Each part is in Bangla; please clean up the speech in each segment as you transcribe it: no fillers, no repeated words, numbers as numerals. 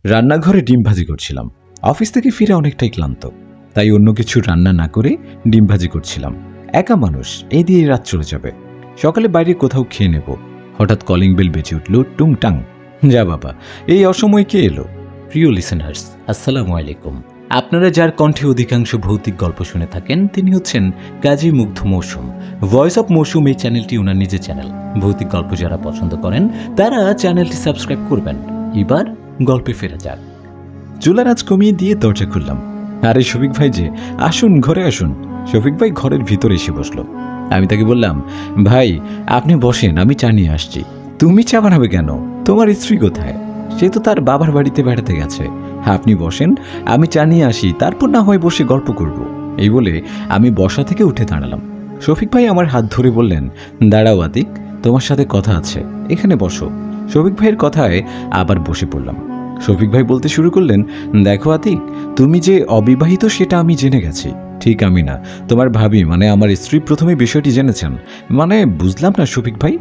রান্নাঘরে ডিম ভাজি করছিলাম। অফিস থেকে ফিরে অনেকটাই ক্লান্ত, তাই অন্য কিছু রান্না না করে ডিম ভাজি করছিলাম। একা মানুষ, এই দিয়ে রাত চলে যাবে। সকালে বাইরে কোথাও খেয়ে নেব। হঠাৎ কলিং বেল বেজে উঠল, টুংটাং। যা বাবা, এই অসময়ে কে এলো? প্রিয় লিসেনার্স, আসসালামু আলাইকুম। আপনারা যার কণ্ঠে অধিকাংশ ভৌতিক গল্প শুনে থাকেন তিনি হচ্ছেন কাজী মুগ্ধ মৌসুম। ভয়েস অফ মৌসুম এই চ্যানেলটি ওনার নিজের চ্যানেল। ভৌতিক গল্প যারা পছন্দ করেন তারা চ্যানেলটি সাবস্ক্রাইব করবেন। এবার গল্পে ফেরা যাক। চুলার আঁচ কমিয়ে দিয়ে দরজা খুললাম। আরে শফিক ভাই যে, আসুন ঘরে আসুন। শফিক ভাই ঘরের ভিতরে এসে বসলো। আমি তাকে বললাম, ভাই আপনি বসেন, আমি চা নিয়ে আসছি। তুমি চা বানাবে কেন? তোমার স্ত্রী কোথায়? সে তো তার বাবার বাড়িতে বেড়াতে গেছে। আপনি বসেন, আমি চা নিয়ে আসি, তারপর না হয় বসে গল্প করব। এই বলে আমি বসা থেকে উঠে দাঁড়ালাম। শফিক ভাই আমার হাত ধরে বললেন, দাঁড়াও আতিক, তোমার সাথে কথা আছে, এখানে বসো। শফিক ভাইয়ের কথায় আবার বসে পড়লাম। শফিক ভাই বলতে শুরু করলেন, দেখো আতিক, তুমি যে অবিবাহিত সেটা আমি জেনে গেছি। ঠিক আমি না, তোমার ভাবি মানে আমার স্ত্রী প্রথমে বিষয়টি জেনেছেন। মানে বুঝলাম না শফিক ভাই,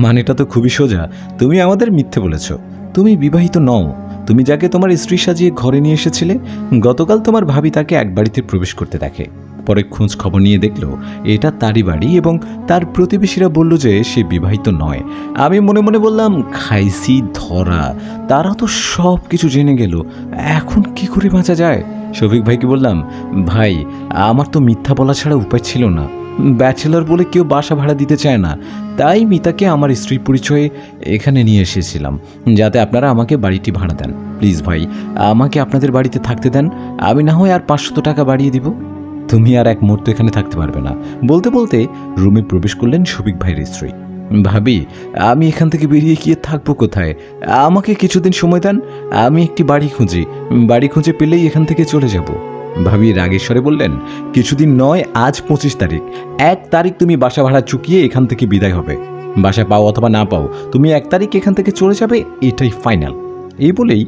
মানেটা তো খুবই সোজা। তুমি আমাদের মিথ্যে বলেছ। তুমি বিবাহিত নও। তুমি যাকে তোমার স্ত্রী সাজিয়ে ঘরে নিয়ে এসেছিলে, গতকাল তোমার ভাবি তাকে এক বাড়িতে প্রবেশ করতে দেখে। পরে খোঁজ খবর নিয়ে দেখলো এটা তারই বাড়ি এবং তার প্রতিবেশীরা বলল যে সে বিবাহিত নয়। আমি মনে মনে বললাম, খাইছি ধরা, তারা তো সব কিছু জেনে গেল, এখন কি করে বাঁচা যায়? শফিক ভাইকে বললাম, ভাই আমার তো মিথ্যা বলা ছাড়া উপায় ছিল না। ব্যাচেলর বলে কেউ বাসা ভাড়া দিতে চায় না, তাই মিতাকে আমার স্ত্রীর পরিচয়ে এখানে নিয়ে এসেছিলাম, যাতে আপনারা আমাকে বাড়িটি ভাড়া দেন। প্লিজ ভাই, আমাকে আপনাদের বাড়িতে থাকতে দেন, আমি না হয় আর 500 টাকা বাড়িয়ে দিব। তুমি আর এক মুহূর্ত এখানে থাকতে পারবে না। বলতে বলতে রুমে প্রবেশ করলেন শফিক ভাইয়ের স্ত্রী। ভাবি, আমি এখান থেকে বেরিয়ে গিয়ে থাকবো কোথায়? আমাকে কিছুদিন সময় দেন, আমি একটি বাড়ি খুঁজি, বাড়ি খুঁজে পেলেই এখান থেকে চলে যাব। ভাবি রাগেশ্বরে বললেন, কিছুদিন নয়, আজ 25 তারিখ। 1 তারিখ তুমি বাসা ভাড়া চুকিয়ে এখান থেকে বিদায় হবে। বাসা পাও অথবা না পাও, তুমি 1 তারিখ এখান থেকে চলে যাবে, এটাই ফাইনাল। এই বলেই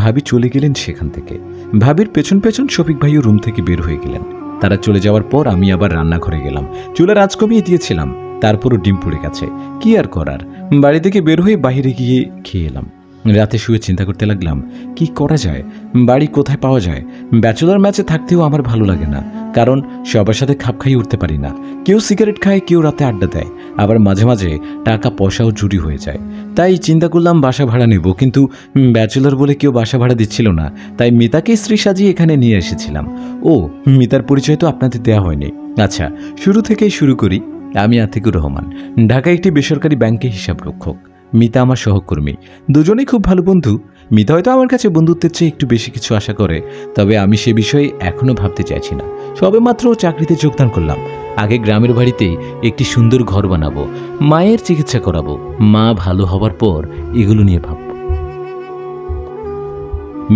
ভাবি চলে গেলেন সেখান থেকে। ভাবির পেছন পেছন শফিক ভাইও রুম থেকে বের হয়ে গেলেন। তারা চলে যাওয়ার পর আমি আবার রান্নাঘরে গেলাম। চুলার আঁচ কমিয়ে দিয়েছিলাম, তারপরও ডিম পুড়ে গেছে। কি আর করার, বাড়ি থেকে বের হয়ে বাইরে গিয়ে খেয়ে এলাম। রাতে শুয়ে চিন্তা করতে লাগলাম, কি করা যায়, বাড়ি কোথায় পাওয়া যায়। ব্যাচেলর ম্যাচে থাকতেও আমার ভালো লাগে না, কারণ সবার সাথে খাপ খাইয়ে উঠতে পারি না। কেউ সিগারেট খায়, কেউ রাতে আড্ডা দেয়, আবার মাঝে মাঝে টাকা পয়সাও চুরি হয়ে যায়। তাই চিন্তা করলাম বাসা ভাড়া নেব, কিন্তু ব্যাচেলর বলে কেউ বাসা ভাড়া দিচ্ছিল না। তাই মিতাকে স্ত্রী সাজিয়ে এখানে নিয়ে এসেছিলাম। ও, মিতার পরিচয় তো আপনাদের দেওয়া হয়নি। আচ্ছা, শুরু থেকেই শুরু করি। আমি আতিকুর রহমান, ঢাকা একটি বেসরকারি ব্যাংকে হিসাব রক্ষক। মিতা আমার সহকর্মী, দুজনেই খুব ভালো বন্ধু। মিতা হয়তো আমার কাছে বন্ধুত্বের চেয়ে একটু বেশি কিছু আশা করে, তবে আমি সে বিষয়ে এখনো ভাবতে চাইছি না। সবেমাত্র চাকরিতে যোগদান করলাম। আগে গ্রামের বাড়িতে একটি সুন্দর ঘর বানাবো, মায়ের চিকিৎসা করাবো, মা ভালো হবার পর এগুলো নিয়ে ভাবব।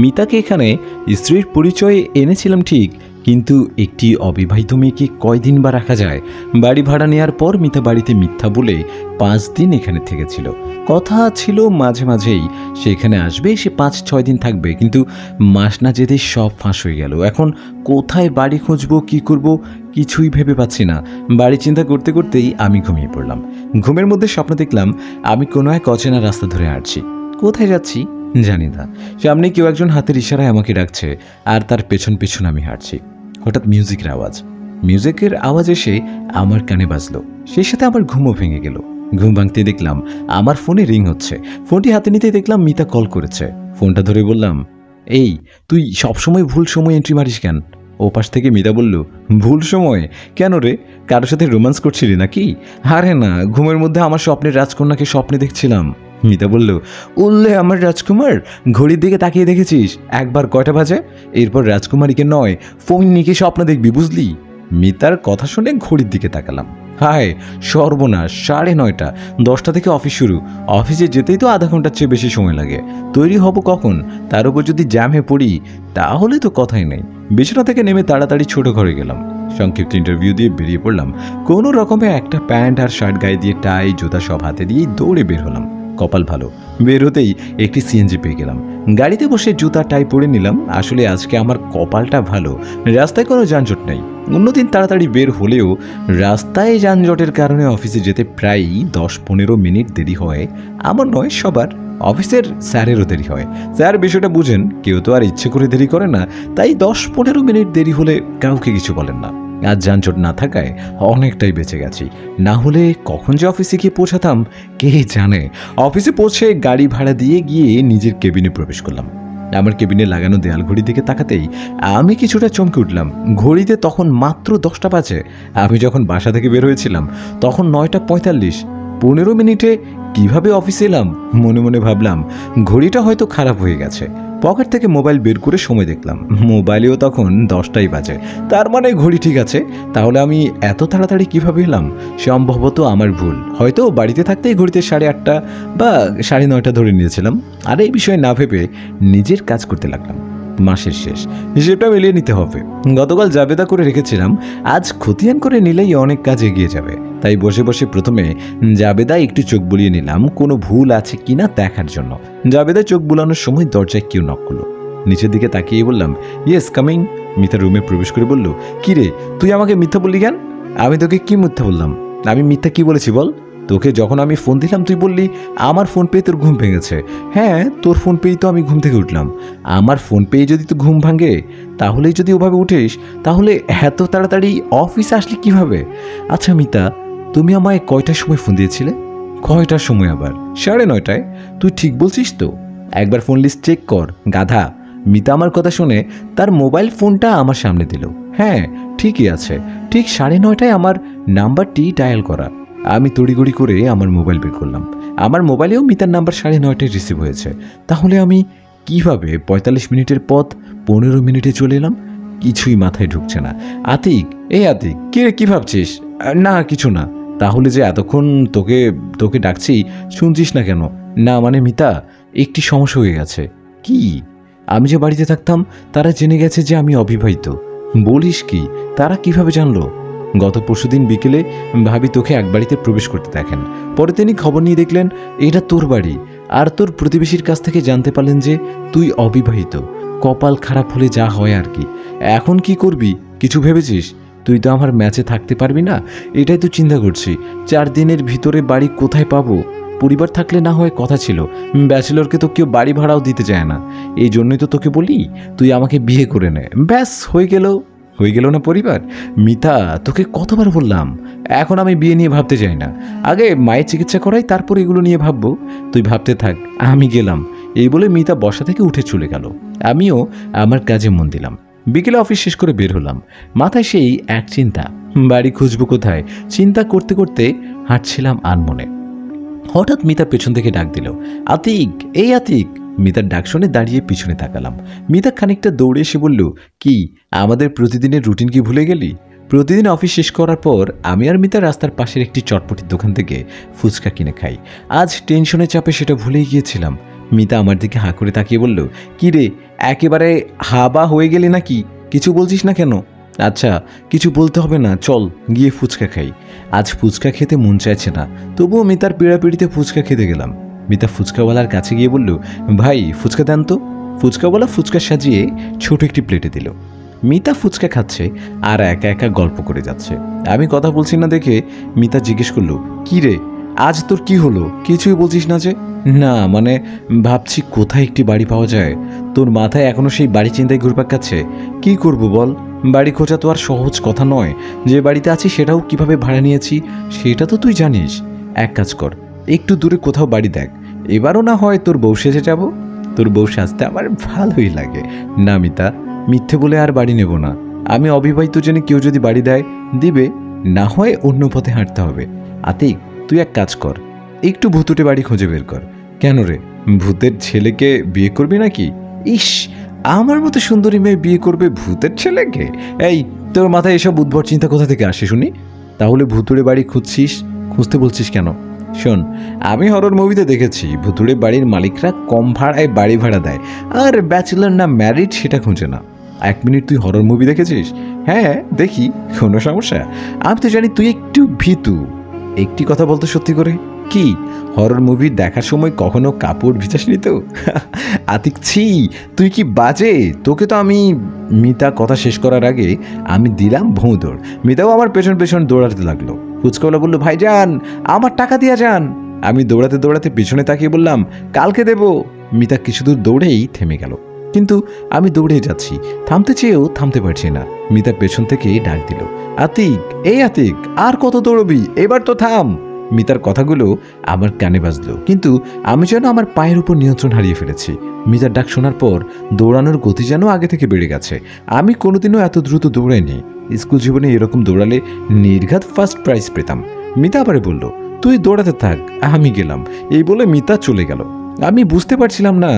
মিতাকে এখানে স্ত্রীর পরিচয়ে এনেছিলাম ঠিক, কিন্তু একটি অবিবাহিত মেয়েকে কয়দিন বা রাখা যায়? বাড়ি ভাড়া নেওয়ার পর মিতা বাড়িতে মিথ্যা বলে 5 দিন এখানে থেকেছিল। কথা ছিল মাঝে মাঝেই সে এখানে আসবে, সে 5-6 দিন থাকবে, কিন্তু মাস না যেতেই সব ফাঁস হয়ে গেল। এখন কোথায় বাড়ি খুঁজবো, কি করব, কিছুই ভেবে পাচ্ছি না। বাড়ি চিন্তা করতে করতেই আমি ঘুমিয়ে পড়লাম। ঘুমের মধ্যে স্বপ্ন দেখলাম আমি কোনো এক অচেনা রাস্তা ধরে হাঁটছি। কোথায় যাচ্ছি জানি না। সামনে কেউ একজন হাতের ইশারায় আমাকে ডাকছে, আর তার পেছন পেছন আমি হাঁটছি। হঠাৎ মিউজিকের আওয়াজ এসে আমার কানে বাজলো। সেই সাথে আমার ঘুমও ভেঙে গেল। ঘুম ভাঙতে দেখলাম আমার ফোনে রিং হচ্ছে। ফোনটি হাতে নিতে দেখলাম মিতা কল করেছে। ফোনটা ধরে বললাম, এই তুই সবসময় ভুল সময় এন্ট্রি মারিস কেন? ও পাশ থেকে মিতা বলল, ভুল সময় কেন রে? কারোর সাথে রোম্যান্স করছিলি নাকি? আরে না, ঘুমের মধ্যে আমার স্বপ্নের রাজকন্যাকে স্বপ্নে দেখছিলাম। মিতা বলল, উল্লে আমার রাজকুমার, ঘড়ির দিকে তাকিয়ে দেখেছিস একবার কয়টা বাজে? এরপর রাজকুমারীকে নয়, ফোননিকে স্বপ্ন দেখবি, বুঝলি? মিতার কথা শুনে ঘড়ির দিকে তাকালাম। হায় সর্বনাশ, 9:30। 10টা থেকে অফিস শুরু। অফিসে যেতেই তো আধা ঘন্টার চেয়ে বেশি সময় লাগে। তৈরি হব কখন? তার উপর যদি জ্যামে পড়ি তাহলে তো কথাই নেই। বিছানা থেকে নেমে তাড়াতাড়ি ছোট ঘরে গেলাম। সংক্ষিপ্ত ইন্টারভিউ দিয়ে বেরিয়ে পড়লাম। কোনো রকমে একটা প্যান্ট আর শার্ট গায়ে দিয়ে, টাই জুতা সব হাতে দিয়ে দৌড়ে বের হলাম। কপাল ভালো, বের হতেই একটি সিএনজি পেয়ে গেলাম। গাড়িতে বসে জুতা টাই পরে নিলাম। আসলে আজকে আমার কপালটা ভালো, রাস্তায় কোনো যানজট নেই। অন্যদিন তাড়াতাড়ি বের হলেও রাস্তায় যানজটের কারণে অফিসে যেতে প্রায় 10-15 মিনিট দেরি হয়। আমার নয়, সবার। অফিসের স্যারেরও দেরি হয়। স্যার বিষয়টা বুঝেন, কেউ তো আর ইচ্ছে করে দেরি করে না, তাই 10-15 মিনিট দেরি হলে কাউকে কিছু বলেন না। আজ যানজট না থাকায় অনেকটাই বেঁচে গেছি, না হলে কখন যে অফিসে গিয়ে পৌঁছাতাম কে জানে। অফিসে পৌঁছে গাড়ি ভাড়া দিয়ে গিয়ে নিজের কেবিনে প্রবেশ করলাম। আমার কেবিনে লাগানো দেয়াল ঘড়ি দিকে তাকাতেই আমি কিছুটা চমকে উঠলাম। ঘড়িতে তখন মাত্র 10টা বাজে। আমি যখন বাসা থেকে বের হয়েছিলাম তখন 9:45। 15 মিনিটে কিভাবে অফিসে এলাম মনে মনে ভাবলাম। ঘড়িটা হয়তো খারাপ হয়ে গেছে। পকেট থেকে মোবাইল বের করে সময় দেখলাম, মোবাইলেও তখন 10টাই বাজে। তার মানে ঘড়ি ঠিক আছে। তাহলে আমি এত তাড়াতাড়ি কিভাবে এলাম? সম্ভবত আমার ভুল। হয়তো বাড়িতে থাকতেই ঘড়িতে 8:30 বা 9:30 ধরে নিয়েছিলাম। আর এই বিষয়ে না ভেবে নিজের কাজ করতে লাগলাম। মাসের শেষ, হিসেবটা মিলিয়ে নিতে হবে। গতকাল জাবেদা করে রেখেছিলাম, আজ খতিয়ান করে নিলেই অনেক কাজ এগিয়ে যাবে। তাই বসে বসে প্রথমে জাবেদা একটু চোখ বুলিয়ে নিলাম কোনো ভুল আছে কিনা দেখার জন্য। জাবেদা চোখ বুলানোর সময় দরজায় কেউ নক করলো। নিচের দিকে তাকিয়ে বললাম, ইয়েস কামিং। মিতা রুমে প্রবেশ করে বলল, কি রে তুই আমাকে মিথ্যা বললি কেন? আমি তোকে কি মিথ্যা বললাম? আমি মিথ্যা কি বলেছি বল? তোকে যখন আমি ফোন দিলাম তুই বললি আমার ফোন পেয়ে তোর ঘুম ভেঙেছে। হ্যাঁ, তোর ফোন পেয়েই তো আমি ঘুম থেকে উঠলাম। আমার ফোন পেয়ে যদি তো ঘুম ভাঙে, তাহলেই যদি ওভাবে উঠিস, তাহলে এত তাড়াতাড়ি অফিসে আসলি কিভাবে? আচ্ছা মিতা, তুমি আমায় কয়টার সময় ফোন দিয়েছিলে? কয়টার সময় আবার? 9:30। তুই ঠিক বলছিস তো? একবার ফোন লিস্ট চেক কর গাধা। মিতা আমার কথা শুনে তার মোবাইল ফোনটা আমার সামনে দিল। হ্যাঁ ঠিকই আছে, ঠিক 9:30 আমার নাম্বারটি ডায়াল করা। আমি তড়িঘড়ি করে আমার মোবাইল বের করলাম। আমার মোবাইলেও মিতার নাম্বার 9:30 রিসিভ হয়েছে। তাহলে আমি কিভাবে 45 মিনিটের পথ 15 মিনিটে চলে এলাম? কিছুই মাথায় ঢুকছে না। আতিক, এই আতিক, কি রে, কি ভাবছিস? না কিছু না। তাহলে যে এতক্ষণ তোকে তোকে ডাকছি শুনছিস না কেন? না মানে মিতা, একটি সমস্যা হয়ে গেছে। কি? আমি যে বাড়িতে থাকতাম তারা জেনে গেছে যে আমি অবিবাহিত। বলিস কি? তারা কিভাবে জানলো? গত পরশুদিন বিকেলে ভাবি তোকে এক বাড়িতে প্রবেশ করতে দেখেন। পরে তিনি খবর নিয়ে দেখলেন এটা তোর বাড়ি। আর তোর প্রতিবেশীর কাছ থেকে জানতে পারলেন যে তুই অবিবাহিত। কপাল খারাপ হলে যা হয় আর কি। এখন কি করবি? কিছু ভেবেছিস? তুই তো আমার ম্যাচে থাকতে পারবি না, এটাই তো চিন্তা করছি। 4 দিনের ভিতরে বাড়ি কোথায় পাবো? পরিবার থাকলে না হয় কথা ছিল, ব্যাচেলরকে তো কেউ বাড়ি ভাড়াও দিতে চায় না। এই জন্যই তো তোকে বলি তুই আমাকে বিয়ে করে নে, ব্যাস হয়ে গেল না পরিবার। মিতা, তোকে কতবার বললাম এখন আমি বিয়ে নিয়ে ভাবতে চাই না। আগে মায়ের চিকিৎসা করাই, তারপর এগুলো নিয়ে ভাববো। তুই ভাবতে থাক, আমি গেলাম। এই বলে মিতা বসা থেকে উঠে চলে গেল। আমিও আমার কাজে মন দিলাম। বিকেলে অফিস শেষ করে বের হলাম। মাথায় সেই এক চিন্তা, বাড়ি খুঁজবো কোথায়। চিন্তা করতে করতে হাঁটছিলাম আনমনে। হঠাৎ মিতা পেছন থেকে ডাক দিল, আতিক, এই আতিক। মিতার ডাক শুনে দাঁড়িয়ে পিছনে তাকালাম। মিতা খানিকটা দৌড়ে এসে বলল, কি আমাদের প্রতিদিনের রুটিন কি ভুলে গেলি? প্রতিদিন অফিস শেষ করার পর আমি আর মিতা রাস্তার পাশের একটি চটপটির দোকান থেকে ফুচকা কিনে খাই। আজ টেনশনের চাপে সেটা ভুলেই গিয়েছিলাম। মিতা আমার দিকে হাঁ করে তাকিয়ে বলল, কি রে, একেবারে হাবা হয়ে গেলি নাকি? কিছু বলছিস না কেন? আচ্ছা কিছু বলতে হবে না, চল গিয়ে ফুচকা খাই। আজ ফুচকা খেতে মন চাইছে না, তবুও মিতার পিড়াপিড়িতে ফুচকা খেতে গেলাম। মিতা ফুচকাওয়ালার কাছে গিয়ে বলল, ভাই ফুচকা দেন তো। ফুচকাওয়ালা ফুচকা সাজিয়ে ছোট একটি প্লেটে দিল। মিতা ফুচকা খাচ্ছে আর একা একা গল্প করে যাচ্ছে। আমি কথা বলছি না দেখে মিতা জিজ্ঞেস করলো, কি রে আজ তোর কি হলো? কিছুই বলছিস না যে? না মানে ভাবছি কোথায় একটি বাড়ি পাওয়া যায়। তোর মাথায় এখনো সেই বাড়ি চিন্তায় ঘুরপাক খাচ্ছে। কি করব বল? বাড়ি খোঁজা তো আর সহজ কথা নয়। যে বাড়িতে আছি সেটাও কিভাবে ভাড়া নিয়েছি সেটা তো তুই জানিস। এক কাজ কর, একটু দূরে কোথাও বাড়ি দেখ। এবারও না হয় তোর বউ সেজে যাব। তোর বউ সাজতে আমার ভালোই লাগে। না মিতা, মিথ্যে বলে আর বাড়ি নেব না। আমি অবিবাহিত জেনে কেউ যদি বাড়ি দেয় দিবে, না হয় অন্য পথে হাঁটতে হবে। আতিক, তুই এক কাজ কর, একটু ভুতুটে বাড়ি খুঁজে বের কর। কেন রে, ভূতের ছেলেকে বিয়ে করবি নাকি? ইস, আমার মতো সুন্দরী মেয়ে বিয়ে করবে ভূতের ছেলেকে? এই, তোর মাথায় এসব উদ্ভট চিন্তা কোথা থেকে আসে শুনি? তাহলে ভুতুড়ে বাড়ি খুঁজতে বলছিস কেন? শোন, আমি হরর মুভিতে দেখেছি ভুতুড়ে বাড়ির মালিকরা কম ভাড়ায় বাড়ি ভাড়া দেয়, আর ব্যাচেলর না ম্যারিড সেটা খুঁজে না। 1 মিনিট, তুই হরর মুভি দেখেছিস? হ্যাঁ দেখি, কোনো সমস্যা? আমি তো জানি তুই একটু ভীতু। একটি কথা বলতো সত্যি করে, কি হরর মুভি দেখার সময় কখনো কাপড় ভিজাসনি তো? আতিক, ছি, তুই কি বাজে! তোকে তো আমি। মিতা কথা শেষ করার আগে আমি দিলাম ভোঁদড়। মিতাও আমার পেছন পেছন দৌড়াতে লাগলো। ফুচকাওয়ালা বলল, ভাইজান আমার টাকা দিয়া যান। আমি দৌড়াতে দৌড়াতে পিছনে তাকিয়ে বললাম, কালকে দেব। মিতা কিছু দূর দৌড়েই থেমে গেল, কিন্তু আমি দৌড়ে যাচ্ছি, থামতে চেয়েও থামতে পারছি না। মিতা পেছন থেকে ডাক দিল, আতিক, এই আতিক, আর কত দৌড়বি, এবার তো থাম। মিতার কথাগুলো আমার কানে বাজলো, কিন্তু আমি যেন আমার পায়ের উপর নিয়ন্ত্রণ হারিয়ে ফেলেছি। মিতার ডাক শোনার পর দৌড়ানোর গতি যেন আগে থেকে বেড়ে গেছে। আমি কোনোদিনও এত দ্রুত দৌড়াইনি। স্কুল জীবনে এরকম দৌড়ালে নির্ঘাত ফার্স্ট প্রাইজ পেতাম। মিতা আবারে বলল, তুই দৌড়াতে থাক, আমি গেলাম। এই বলে মিতা চলে গেল। আমি বুঝতে পারছিলাম না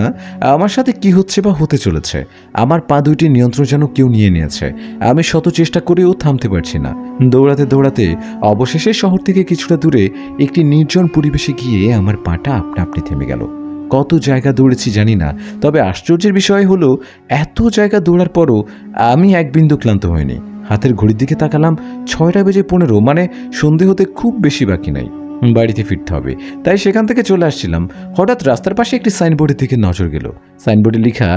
আমার সাথে কি হচ্ছে বা হতে চলেছে। আমার পা দুইটি নিয়ন্ত্রণ যেন কেউ নিয়ে নিয়েছে। আমি শত চেষ্টা করেও থামতে পারছি না। দৌড়াতে দৌড়াতে অবশেষে শহর থেকে কিছুটা দূরে একটি নির্জন পরিবেশে গিয়ে আমার পাটা আপনা আপনি থেমে গেল। কত জায়গা দৌড়েছি জানি না, তবে আশ্চর্যের বিষয় হলো এত জায়গা দৌড়ার পরও আমি এক বিন্দু ক্লান্ত হইনি। হাতের ঘড়ির দিকে তাকালাম, 6:15, মানে সন্ধে হতে খুব বেশি বাকি নাই। বাড়িতে ফিরতে হবে, তাই সেখান থেকে চলে আসছিলাম। হঠাৎ রাস্তার পাশে একটি সাইনবোর্ডের দিকে নজর গেল। সাইনবোর্ডে লেখা,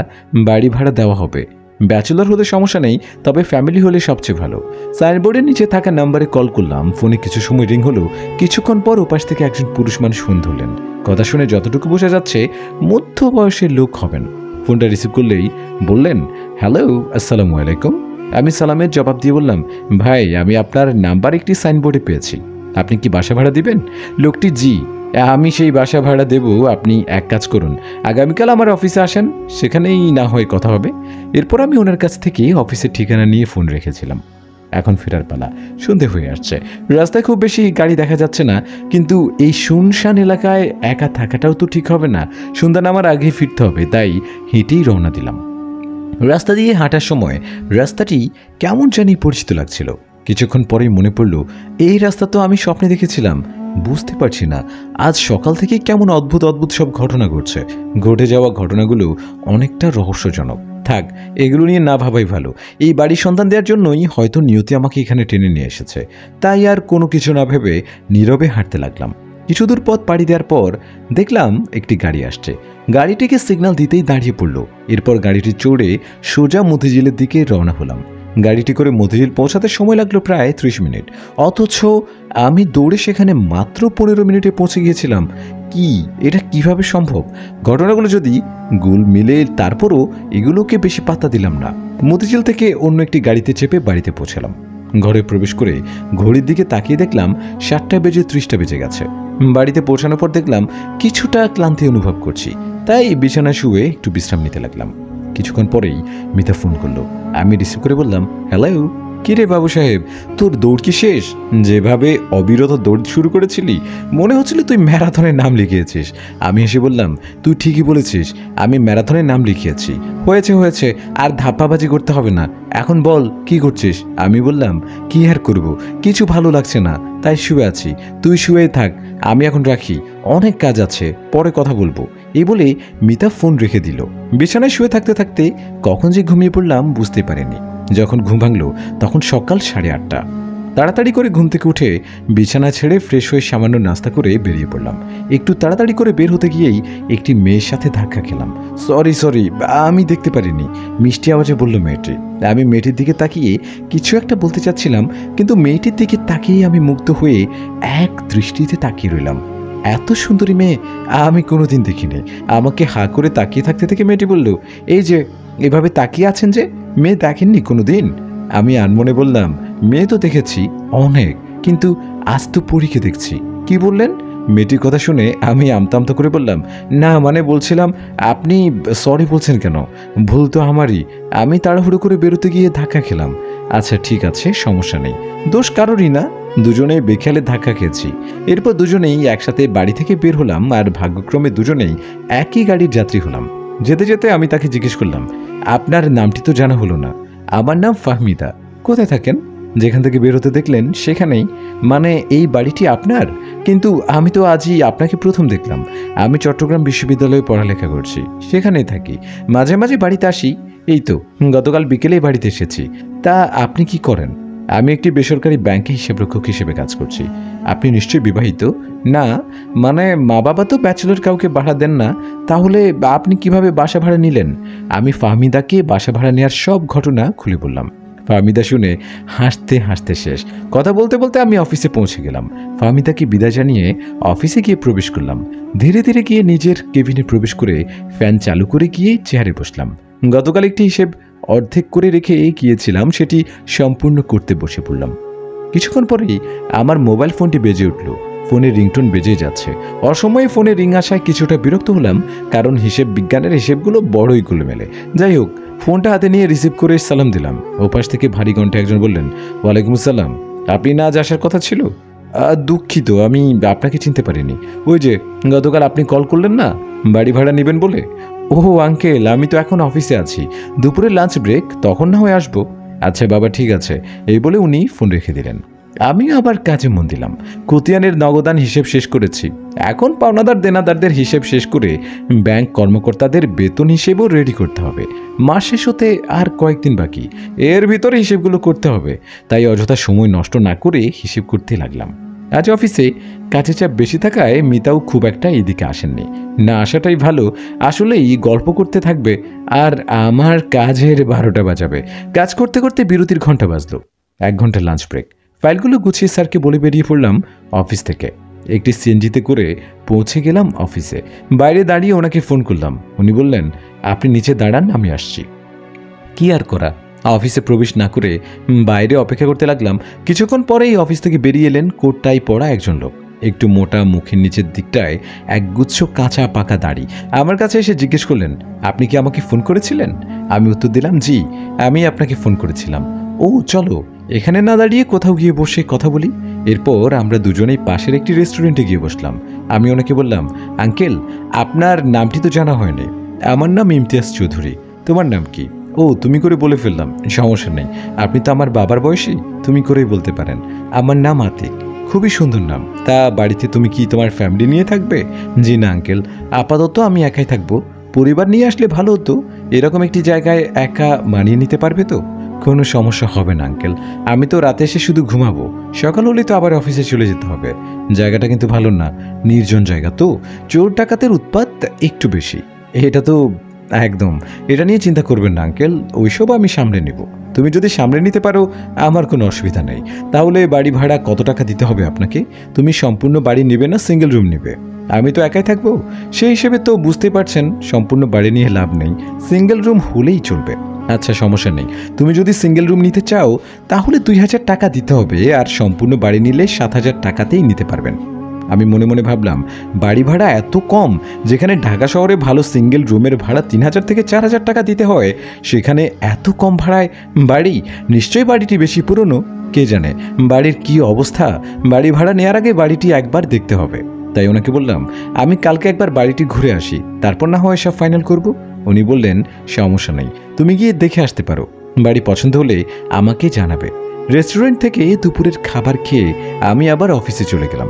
বাড়ি ভাড়া দেওয়া হবে। ব্যাচেলর হলে সমস্যা নেই, তবে ফ্যামিলি হলে সবচেয়ে ভালো। সাইনবোর্ডের নিচে থাকা নাম্বারে কল করলাম। ফোনে কিছু সময় রিং হলো। কিছুক্ষণ পর ওপাশ থেকে একজন পুরুষ মানুষ ফোন ধরলেন। কথা শুনে যতটুকু বোঝা যাচ্ছে মধ্য বয়সের লোক হবেন। ফোনটা রিসিভ করলেই বললেন, হ্যালো, আসসালামু আলাইকুম। আমি সালামের জবাব দিয়ে বললাম, ভাই, আমি আপনার নাম্বার একটি সাইনবোর্ডে পেয়েছি। আপনি কি বাসা ভাড়া দিবেন? লোকটি, জি, আমি সেই বাসা ভাড়া দেব। আপনি এক কাজ করুন, আগামীকাল আমার অফিসে আসেন, সেখানেই না হয় কথা হবে। এরপর আমি ওনার কাছ থেকে অফিসের ঠিকানা নিয়ে ফোন রেখেছিলাম। এখন ফেরার পালা। সন্ধে হয়ে আসছে, রাস্তায় খুব বেশি গাড়ি দেখা যাচ্ছে না, কিন্তু এই শুনশান এলাকায় একা থাকাটাও তো ঠিক হবে না। সন্ধ্যা নামার আগেই ফিরতে হবে, তাই হেঁটেই রওনা দিলাম। রাস্তা দিয়ে হাঁটার সময় রাস্তাটি কেমন জানি পরিচিত লাগছিল। কিছুক্ষণ পরেই মনে পড়ল, এই রাস্তা তো আমি স্বপ্নে দেখেছিলাম। বুঝতে পারছি না, আজ সকাল থেকে কেমন অদ্ভুত অদ্ভুত সব ঘটনা ঘটছে। ঘটে যাওয়া ঘটনাগুলো অনেকটা রহস্যজনক। থাক, এগুলো নিয়ে না ভাবাই ভালো। এই বাড়ির সন্ধান দেওয়ার জন্যই হয়তো নিয়তি আমাকে এখানে টেনে নিয়ে এসেছে। তাই আর কোনো কিছু না ভেবে নীরবে হাঁটতে লাগলাম। কিছু দূর পথ পাড়ি দেওয়ার পর দেখলাম একটি গাড়ি আসছে। গাড়িটিকে সিগন্যাল দিতেই দাঁড়িয়ে পড়ল। এরপর গাড়িটি চড়ে সোজা মতিঝিলের দিকে রওনা হলাম। গাড়িটি করে মতিঝিল পৌঁছাতে সময় লাগলো প্রায় 30 মিনিট, অথচ আমি দৌড়ে সেখানে মাত্র 15 মিনিটে পৌঁছে গিয়েছিলাম। এটা কিভাবে সম্ভব? ঘটনাগুলো যদি গুল মিলে, তারপরও এগুলোকে বেশি পাত্তা দিলাম না। মতিঝিল থেকে অন্য একটি গাড়িতে চেপে বাড়িতে পৌঁছালাম। ঘরে প্রবেশ করে ঘড়ির দিকে তাকিয়ে দেখলাম 7:30 বেজে গেছে। বাড়িতে পৌঁছানোর পর দেখলাম কিছুটা ক্লান্তি অনুভব করছি, তাই বিছানায় শুয়ে একটু বিশ্রাম নিতে লাগলাম। কিছুক্ষণ পরেই মিতা ফোন করলো। আমি রিসিভ করে বললাম, হ্যালো। কিরে বাবু সাহেব, তোর দৌড় কি শেষ? যেভাবে অবিরত দৌড় শুরু করেছিলি, মনে হচ্ছিল তুই ম্যারাথনের নাম লিখিয়েছিস। আমি হেসে বললাম, তুই ঠিকই বলেছিস, আমি ম্যারাথনের নাম লিখিয়েছি। হয়েছে, আর ধাপ্পাবাজি করতে হবে না। এখন বল, কি করছিস? আমি বললাম, কি আর করব, কিছু ভালো লাগছে না, তাই শুয়ে আছি। তুই শুয়ে থাক, আমি এখন রাখি, অনেক কাজ আছে, পরে কথা বলবো। এই বলে মিতা ফোন রেখে দিল। বিছানায় শুয়ে থাকতে থাকতে কখন যে ঘুমিয়ে পড়লাম বুঝতে পারিনি। যখন ঘুম ভাঙলো তখন সকাল 8:30। তাড়াতাড়ি করে ঘুম থেকে উঠে বিছানা ছেড়ে ফ্রেশ হয়ে সামান্য নাস্তা করে বেরিয়ে পড়লাম। একটু তাড়াতাড়ি করে বের হতে গিয়েই একটি মেয়ের সাথে ধাক্কা খেলাম। সরি, আমি দেখতে পারিনি, মিষ্টি আওয়াজে বলল মেয়েটি। আমি মেয়েটির দিকে তাকিয়ে কিছু একটা বলতে চাচ্ছিলাম, কিন্তু মেয়েটির দিকে তাকিয়ে আমি মুগ্ধ হয়ে এক দৃষ্টিতে তাকিয়ে রইলাম। এত সুন্দরী মেয়ে আমি কোনোদিন দেখিনি। আমাকে হাঁ করে তাকিয়ে থাকতে থেকে মেয়েটি বলল, এই যে এভাবে তাকিয়ে আছেন যে, মেয়ে দেখেননি কোনোদিন? আমি আনমনে বললাম, মেয়ে তো দেখেছি অনেক, কিন্তু আজ তো পরীকে দেখছি। কি বললেন? মেয়েটির কথা শুনে আমি আমতা করে বললাম, না মানে বলছিলাম, আপনি সরি বলছেন কেন? ভুল তো আমারই, আমি তাড়াহুড়ো করে বেরোতে গিয়ে ধাক্কা খেলাম। আচ্ছা ঠিক আছে, সমস্যা নেই, দোষ কারোরই না, দুজনেই বেখেয়ালে ধাক্কা খেয়েছি। এরপর দুজনেই একসাথে বাড়ি থেকে বের হলাম, আর ভাগ্যক্রমে দুজনেই একই গাড়ির যাত্রী হলাম। যেতে যেতে আমি তাকে জিজ্ঞেস করলাম, আপনার নামটি তো জানা হলো না। আমার নাম ফাহমিদা। কোথায় থাকেন? যেখান থেকে বেরোতে দেখলেন সেখানেই। মানে এই বাড়িটি আপনার? কিন্তু আমি তো আজই আপনাকে প্রথম দেখলাম। আমি চট্টগ্রাম বিশ্ববিদ্যালয়ে পড়ালেখা করছি, সেখানেই থাকি, মাঝে মাঝে বাড়িতে আসি। এই তো গতকাল বিকেলেই বাড়িতে এসেছি। তা আপনি কি করেন? আমি একটি বেসরকারি ব্যাংকে হিসাবরক্ষক হিসেবে কাজ করছি। আপনি নিশ্চয়ই বিবাহিত? না, মানে মা বাবা তো ব্যাচেলর কাউকে ভাড়া দেন না। তাহলে আপনি কিভাবে বাসা ভাড়া নিলেন? আমি ফাহমিদাকে বাসা ভাড়া নেওয়ার সব ঘটনা খুলে বললাম। ফাহমিদা শুনে হাসতে হাসতে শেষ। কথা বলতে বলতে আমি অফিসে পৌঁছে গেলাম। ফাহমিদাকে বিদায় জানিয়ে অফিসে গিয়ে প্রবেশ করলাম। ধীরে ধীরে গিয়ে নিজের কেবিনে প্রবেশ করে ফ্যান চালু করে গিয়ে চেয়ারে বসলাম। গতকাল একটি হিসেব অর্ধেক করে রেখে গিয়েছিলাম, সেটি সম্পূর্ণ করতে বসে পড়লাম। কিছুক্ষণ পরেই আমার মোবাইল ফোনটি বেজে উঠল। ফোনের রিংটোন বেজে যাচ্ছে। অসময়ে ফোনে রিং আসায় কিছুটা বিরক্ত হলাম, কারণ হিসেব বিজ্ঞানের হিসেবগুলো বড়ই গোলমেলে। যাই হোক, ফোনটা হাতে নিয়ে রিসিভ করে সালাম দিলাম। ওপাশ থেকে ভারী কণ্ঠে একজন বললেন, ওয়ালাইকুম আসসালাম, আপনি না আজ আসার কথা ছিল? দুঃখিত, আমি আপনাকে চিনতে পারিনি। ওই যে গতকাল আপনি কল করলেন না, বাড়ি ভাড়া নেবেন বলে। ওহো আঙ্কেল, আমি তো এখন অফিসে আছি, দুপুরে লাঞ্চ ব্রেক, তখন না হয় আসবো। আচ্ছা বাবা, ঠিক আছে, এই বলে উনি ফোন রেখে দিলেন। আমি আবার কাজে মন দিলাম। খতিয়ানের নগদান হিসেব শেষ করেছি। এখন পাওনাদার দেনাদারদের হিসেব শেষ করে ব্যাংক কর্মকর্তাদের বেতন হিসেবও রেডি করতে হবে। মাস শেষ হতে আর কয়েকদিন বাকি, এর ভিতরে হিসেবগুলো করতে হবে। তাই অযথা সময় নষ্ট না করে হিসেব করতে লাগলাম। আজ অফিসে কাজের চাপ বেশি থাকায় মিতাও খুব একটা এদিকে আসেননি। না আসাটাই ভালো, আসলেই গল্প করতে থাকবে আর আমার কাজের 12টা বাজাবে। কাজ করতে করতে বিরতির ঘন্টা বাজলো। 1 ঘন্টা লাঞ্চ ব্রেক। ফাইলগুলো গুছিয়ে স্যারকে বলে বেরিয়ে পড়লাম অফিস থেকে। একটি সিএনজিতে করে পৌঁছে গেলাম অফিসে। বাইরে দাঁড়িয়ে ওনাকে ফোন করলাম। উনি বললেন, আপনি নিচে দাঁড়ান, আমি আসছি। কি আর করা, অফিসে প্রবেশ না করে বাইরে অপেক্ষা করতে লাগলাম। কিছুক্ষণ পরেই অফিস থেকে বেরিয়ে এলেন কোট টাই পরা একজন লোক। একটু মোটা, মুখের নিচের দিকটায় একগুচ্ছ কাঁচা পাকা দাড়ি। আমার কাছে এসে জিজ্ঞেস করলেন, আপনি কি আমাকে ফোন করেছিলেন? আমি উত্তর দিলাম, জি, আমি আপনাকে ফোন করেছিলাম। ও চলো, এখানে না দাঁড়িয়ে কোথাও গিয়ে বসে কথা বলি। এরপর আমরা দুজনেই পাশের একটি রেস্টুরেন্টে গিয়ে বসলাম। আমি ওনাকে বললাম, আঙ্কেল, আপনার নামটি তো জানা হয়নি। আমার নাম ইমতিয়াজ চৌধুরী। তোমার নাম কি? ও, তুমি করে বলে ফেললাম, সমস্যা নেই, আপনি তো আমার বাবার বয়সী, তুমি করেই বলতে পারেন। আমার নাম আতিক। খুবই সুন্দর নাম। তা বাড়িতে তুমি কি তোমার ফ্যামিলি নিয়ে থাকবে? জি না আঙ্কেল, আপাতত আমি একাই থাকবো। পরিবার নিয়ে আসলে ভালো হতো। এরকম একটি জায়গায় একা মানিয়ে নিতে পারবে তো? কোনো সমস্যা হবে না আঙ্কেল, আমি তো রাতে এসে শুধু ঘুমাবো, সকাল হলেই তো আবার অফিসে চলে যেতে হবে। জায়গাটা কিন্তু ভালো না, নির্জন জায়গা তো, চোর ডাকাতের উৎপাত একটু বেশি। এটা তো একদম, এটা নিয়ে চিন্তা করবেন না আঙ্কেল, ওইসব আমি সামলে নেব। তুমি যদি সামলে নিতে পারো আমার কোনো অসুবিধা নেই। তাহলে বাড়ি ভাড়া কত টাকা দিতে হবে আপনাকে? তুমি সম্পূর্ণ বাড়ি নেবে না সিঙ্গেল রুম নেবে? আমি তো একাই থাকবো, সেই হিসেবে তো বুঝতেই পারছেন সম্পূর্ণ বাড়ি নিয়ে লাভ নেই, সিঙ্গেল রুম হলেই চলবে। আচ্ছা সমস্যা নেই, তুমি যদি সিঙ্গেল রুম নিতে চাও তাহলে 2000 টাকা দিতে হবে, আর সম্পূর্ণ বাড়ি নিলে 7000 টাকাতেই নিতে পারবেন। আমি মনে মনে ভাবলাম, বাড়ি ভাড়া এত কম, যেখানে ঢাকা শহরে ভালো সিঙ্গেল রুমের ভাড়া 3000 থেকে 4000 টাকা দিতে হয়, সেখানে এত কম ভাড়ায় বাড়ি? নিশ্চয়ই বাড়িটি বেশি পুরনো, কে জানে বাড়ির কি অবস্থা। বাড়ি ভাড়া নেওয়ার আগে বাড়িটি একবার দেখতে হবে। তাই ওনাকে বললাম, আমি কালকে একবার বাড়িটি ঘুরে আসি, তারপর না হয় সব ফাইনাল করব। উনি বললেন, সমস্যা নেই, তুমি গিয়ে দেখে আসতে পারো, বাড়ি পছন্দ হলে আমাকে জানাবে। রেস্টুরেন্ট থেকে দুপুরের খাবার খেয়ে আমি আবার অফিসে চলে গেলাম।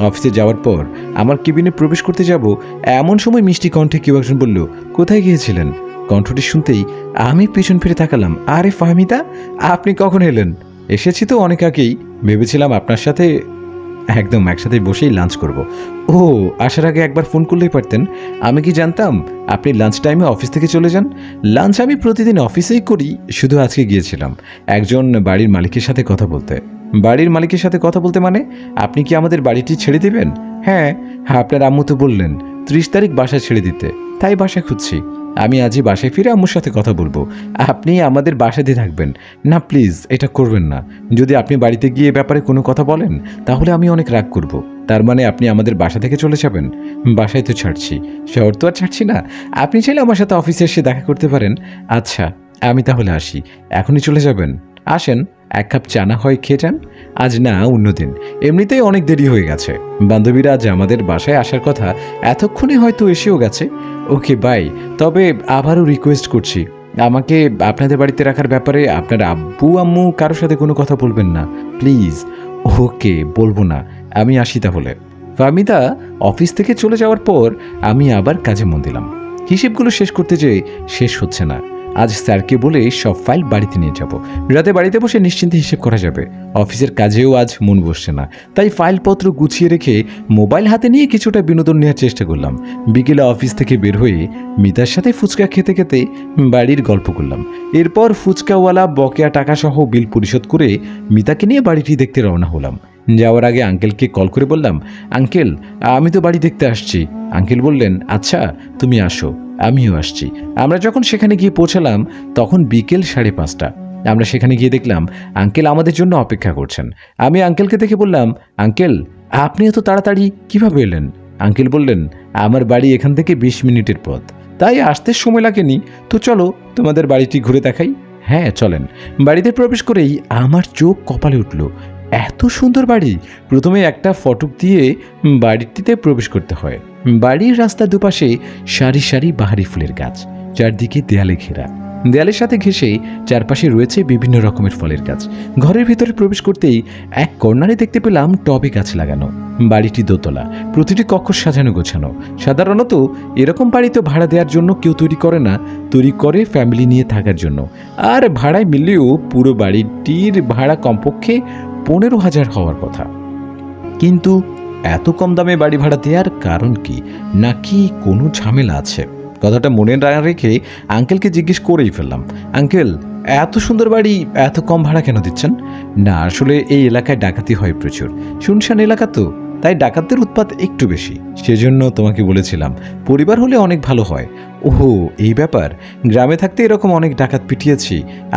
অফিসে যাওয়ার পর আমার কেবিনে প্রবেশ করতে যাব, এমন সময় মিষ্টি কণ্ঠে কেউ একজন বলল, কোথায় গিয়েছিলেন? কণ্ঠটি শুনতেই আমি পেছন ফিরে তাকালাম। আরে ফাহমিদা, আপনি কখন এলেন? এসেছি তো অনেক আগেই, ভেবেছিলাম আপনার সাথে একদম একসাথে বসেই লাঞ্চ করব। ও, আসার আগে একবার ফোন করলেই পারতেন, আমি কি জানতাম আপনি লাঞ্চ টাইমে অফিস থেকে চলে যান। লাঞ্চ আমি প্রতিদিন অফিসেই করি, শুধু আজকে গিয়েছিলাম একজন বাড়ির মালিকের সাথে কথা বলতে। বাড়ির মালিকের সাথে কথা বলতে মানে? আপনি কি আমাদের বাড়িটি ছেড়ে দেবেন? হ্যাঁ, আপনার আম্মু তো বললেন 30 তারিখ বাসা ছেড়ে দিতে, তাই বাসা খুঁজছি। আমি আজই বাসায় ফিরে আম্মুর সাথে কথা বলবো। আপনি আমাদের বাসাতে থাকবেন না, প্লিজ এটা করবেন না। যদি আপনি বাড়িতে গিয়ে ব্যাপারে কোনো কথা বলেন তাহলে আমি অনেক রাগ করব। তার মানে আপনি আমাদের বাসা থেকে চলে যাবেন? বাসায় তো ছাড়ছি, শহর তো আর ছাড়ছি না। আপনি চাইলে আমার সাথে অফিসে এসে দেখা করতে পারেন। আচ্ছা, আমি তাহলে আসি। এখনই চলে যাবেন? আসেন, 1 কাপ চা না হয় খেয়ে যান। আজ না, অন্যদিন, এমনিতেই অনেক দেরি হয়ে গেছে। বান্ধবীরা আজ আমাদের বাসায় আসার কথা, এতক্ষণে হয়তো এসেও গেছে। Okay bye. তবে আবারও রিকোয়েস্ট করছি, আমাকে আপনাদের বাড়িতে রাখার ব্যাপারে আপনার আব্বু আম্মু কারোর সাথে কোনো কথা বলবেন না, প্লিজ। ওকে, বলবো না, আমি আসি তাহলে। ফাহমিদা অফিস থেকে চলে যাওয়ার পর আমি আবার কাজে মন দিলাম। হিসেবগুলো শেষ করতে যেয়ে শেষ হচ্ছে না। আজ স্যারকে বলে সব ফাইল বাড়িতে নিয়ে যাব। রাতে বাড়িতে বসে নিশ্চিন্তে হিসেব করা যাবে। অফিসের কাজেও আজ মন বসছে না, তাই ফাইলপত্র গুছিয়ে রেখে মোবাইল হাতে নিয়ে কিছুটা বিনোদন নেওয়ার চেষ্টা করলাম। বিকেলে অফিস থেকে বের হয়ে মিতার সাথে ফুচকা খেতে খেতে বাড়ির গল্প করলাম। এরপর ফুচকাওয়ালা বকেয়া টাকা সহ বিল পরিশোধ করে মিতাকে নিয়ে বাড়িটি দেখতে রওনা হলাম। যাওয়ার আগে আঙ্কেলকে কল করে বললাম, আঙ্কেল আমি তো বাড়ি দেখতে আসছি। আঙ্কেল বললেন, আচ্ছা তুমি আসো, আমিও আসছি। আমরা যখন সেখানে গিয়ে পৌঁছালাম তখন বিকেল 5:30। আমরা সেখানে গিয়ে দেখলাম আঙ্কেল আমাদের জন্য অপেক্ষা করছেন। আমি আঙ্কেলকে দেখে বললাম, আঙ্কেল আপনি এত তাড়াতাড়ি কিভাবে এলেন? আঙ্কেল বললেন, আমার বাড়ি এখান থেকে 20 মিনিটের পথ, তাই আসতে সময় লাগেনি। তো চলো তোমাদের বাড়িটি ঘুরে দেখাই। হ্যাঁ চলেন। বাড়িতে প্রবেশ করেই আমার চোখ কপালে উঠল। এত সুন্দর বাড়ি। প্রথমে একটা ফটক দিয়ে বাড়িটিতে প্রবেশ করতে হয়। বাড়ির রাস্তার দুপাশে সারি সারি বাহারি ফুলের গাছ, চারদিকে দেয়ালে ঘেরা। দেয়ালের সাথে ঘেঁষে চারপাশে রয়েছে বিভিন্ন রকমের ফলের গাছ। ঘরের ভিতরে প্রবেশ করতেই এক কর্নারে দেখতে পেলাম টবে গাছ লাগানো। বাড়িটি দোতলা, প্রতিটি কক্ষ সাজানো গোছানো। সাধারণত এরকম বাড়ি তো ভাড়া দেওয়ার জন্য কেউ তৈরি করে না, তৈরি করে ফ্যামিলি নিয়ে থাকার জন্য। আর ভাড়ায় মিললেও পুরো বাড়িটির ভাড়া কমপক্ষে 15,000 হওয়ার কথা। কিন্তু এত কম দামে বাড়ি ভাড়া দেওয়ার কারণ কি? নাকি কোনো ঝামেলা আছে? কথাটা মনে না রেখে আঙ্কেলকে জিজ্ঞেস করেই ফেললাম, আঙ্কেল এত সুন্দর বাড়ি এত কম ভাড়া কেন দিচ্ছেন? না আসলে এই এলাকায় ডাকাতি হয় প্রচুর, শুনশান এলাকা তো, তাই ডাকাতদের উৎপাত একটু বেশি, সেজন্য তোমাকে বলেছিলাম পরিবার হলে অনেক ভালো হয়। ওহো এই ব্যাপার। গ্রামে থাকতে এরকম অনেক ডাকাত পিটিয়েছি,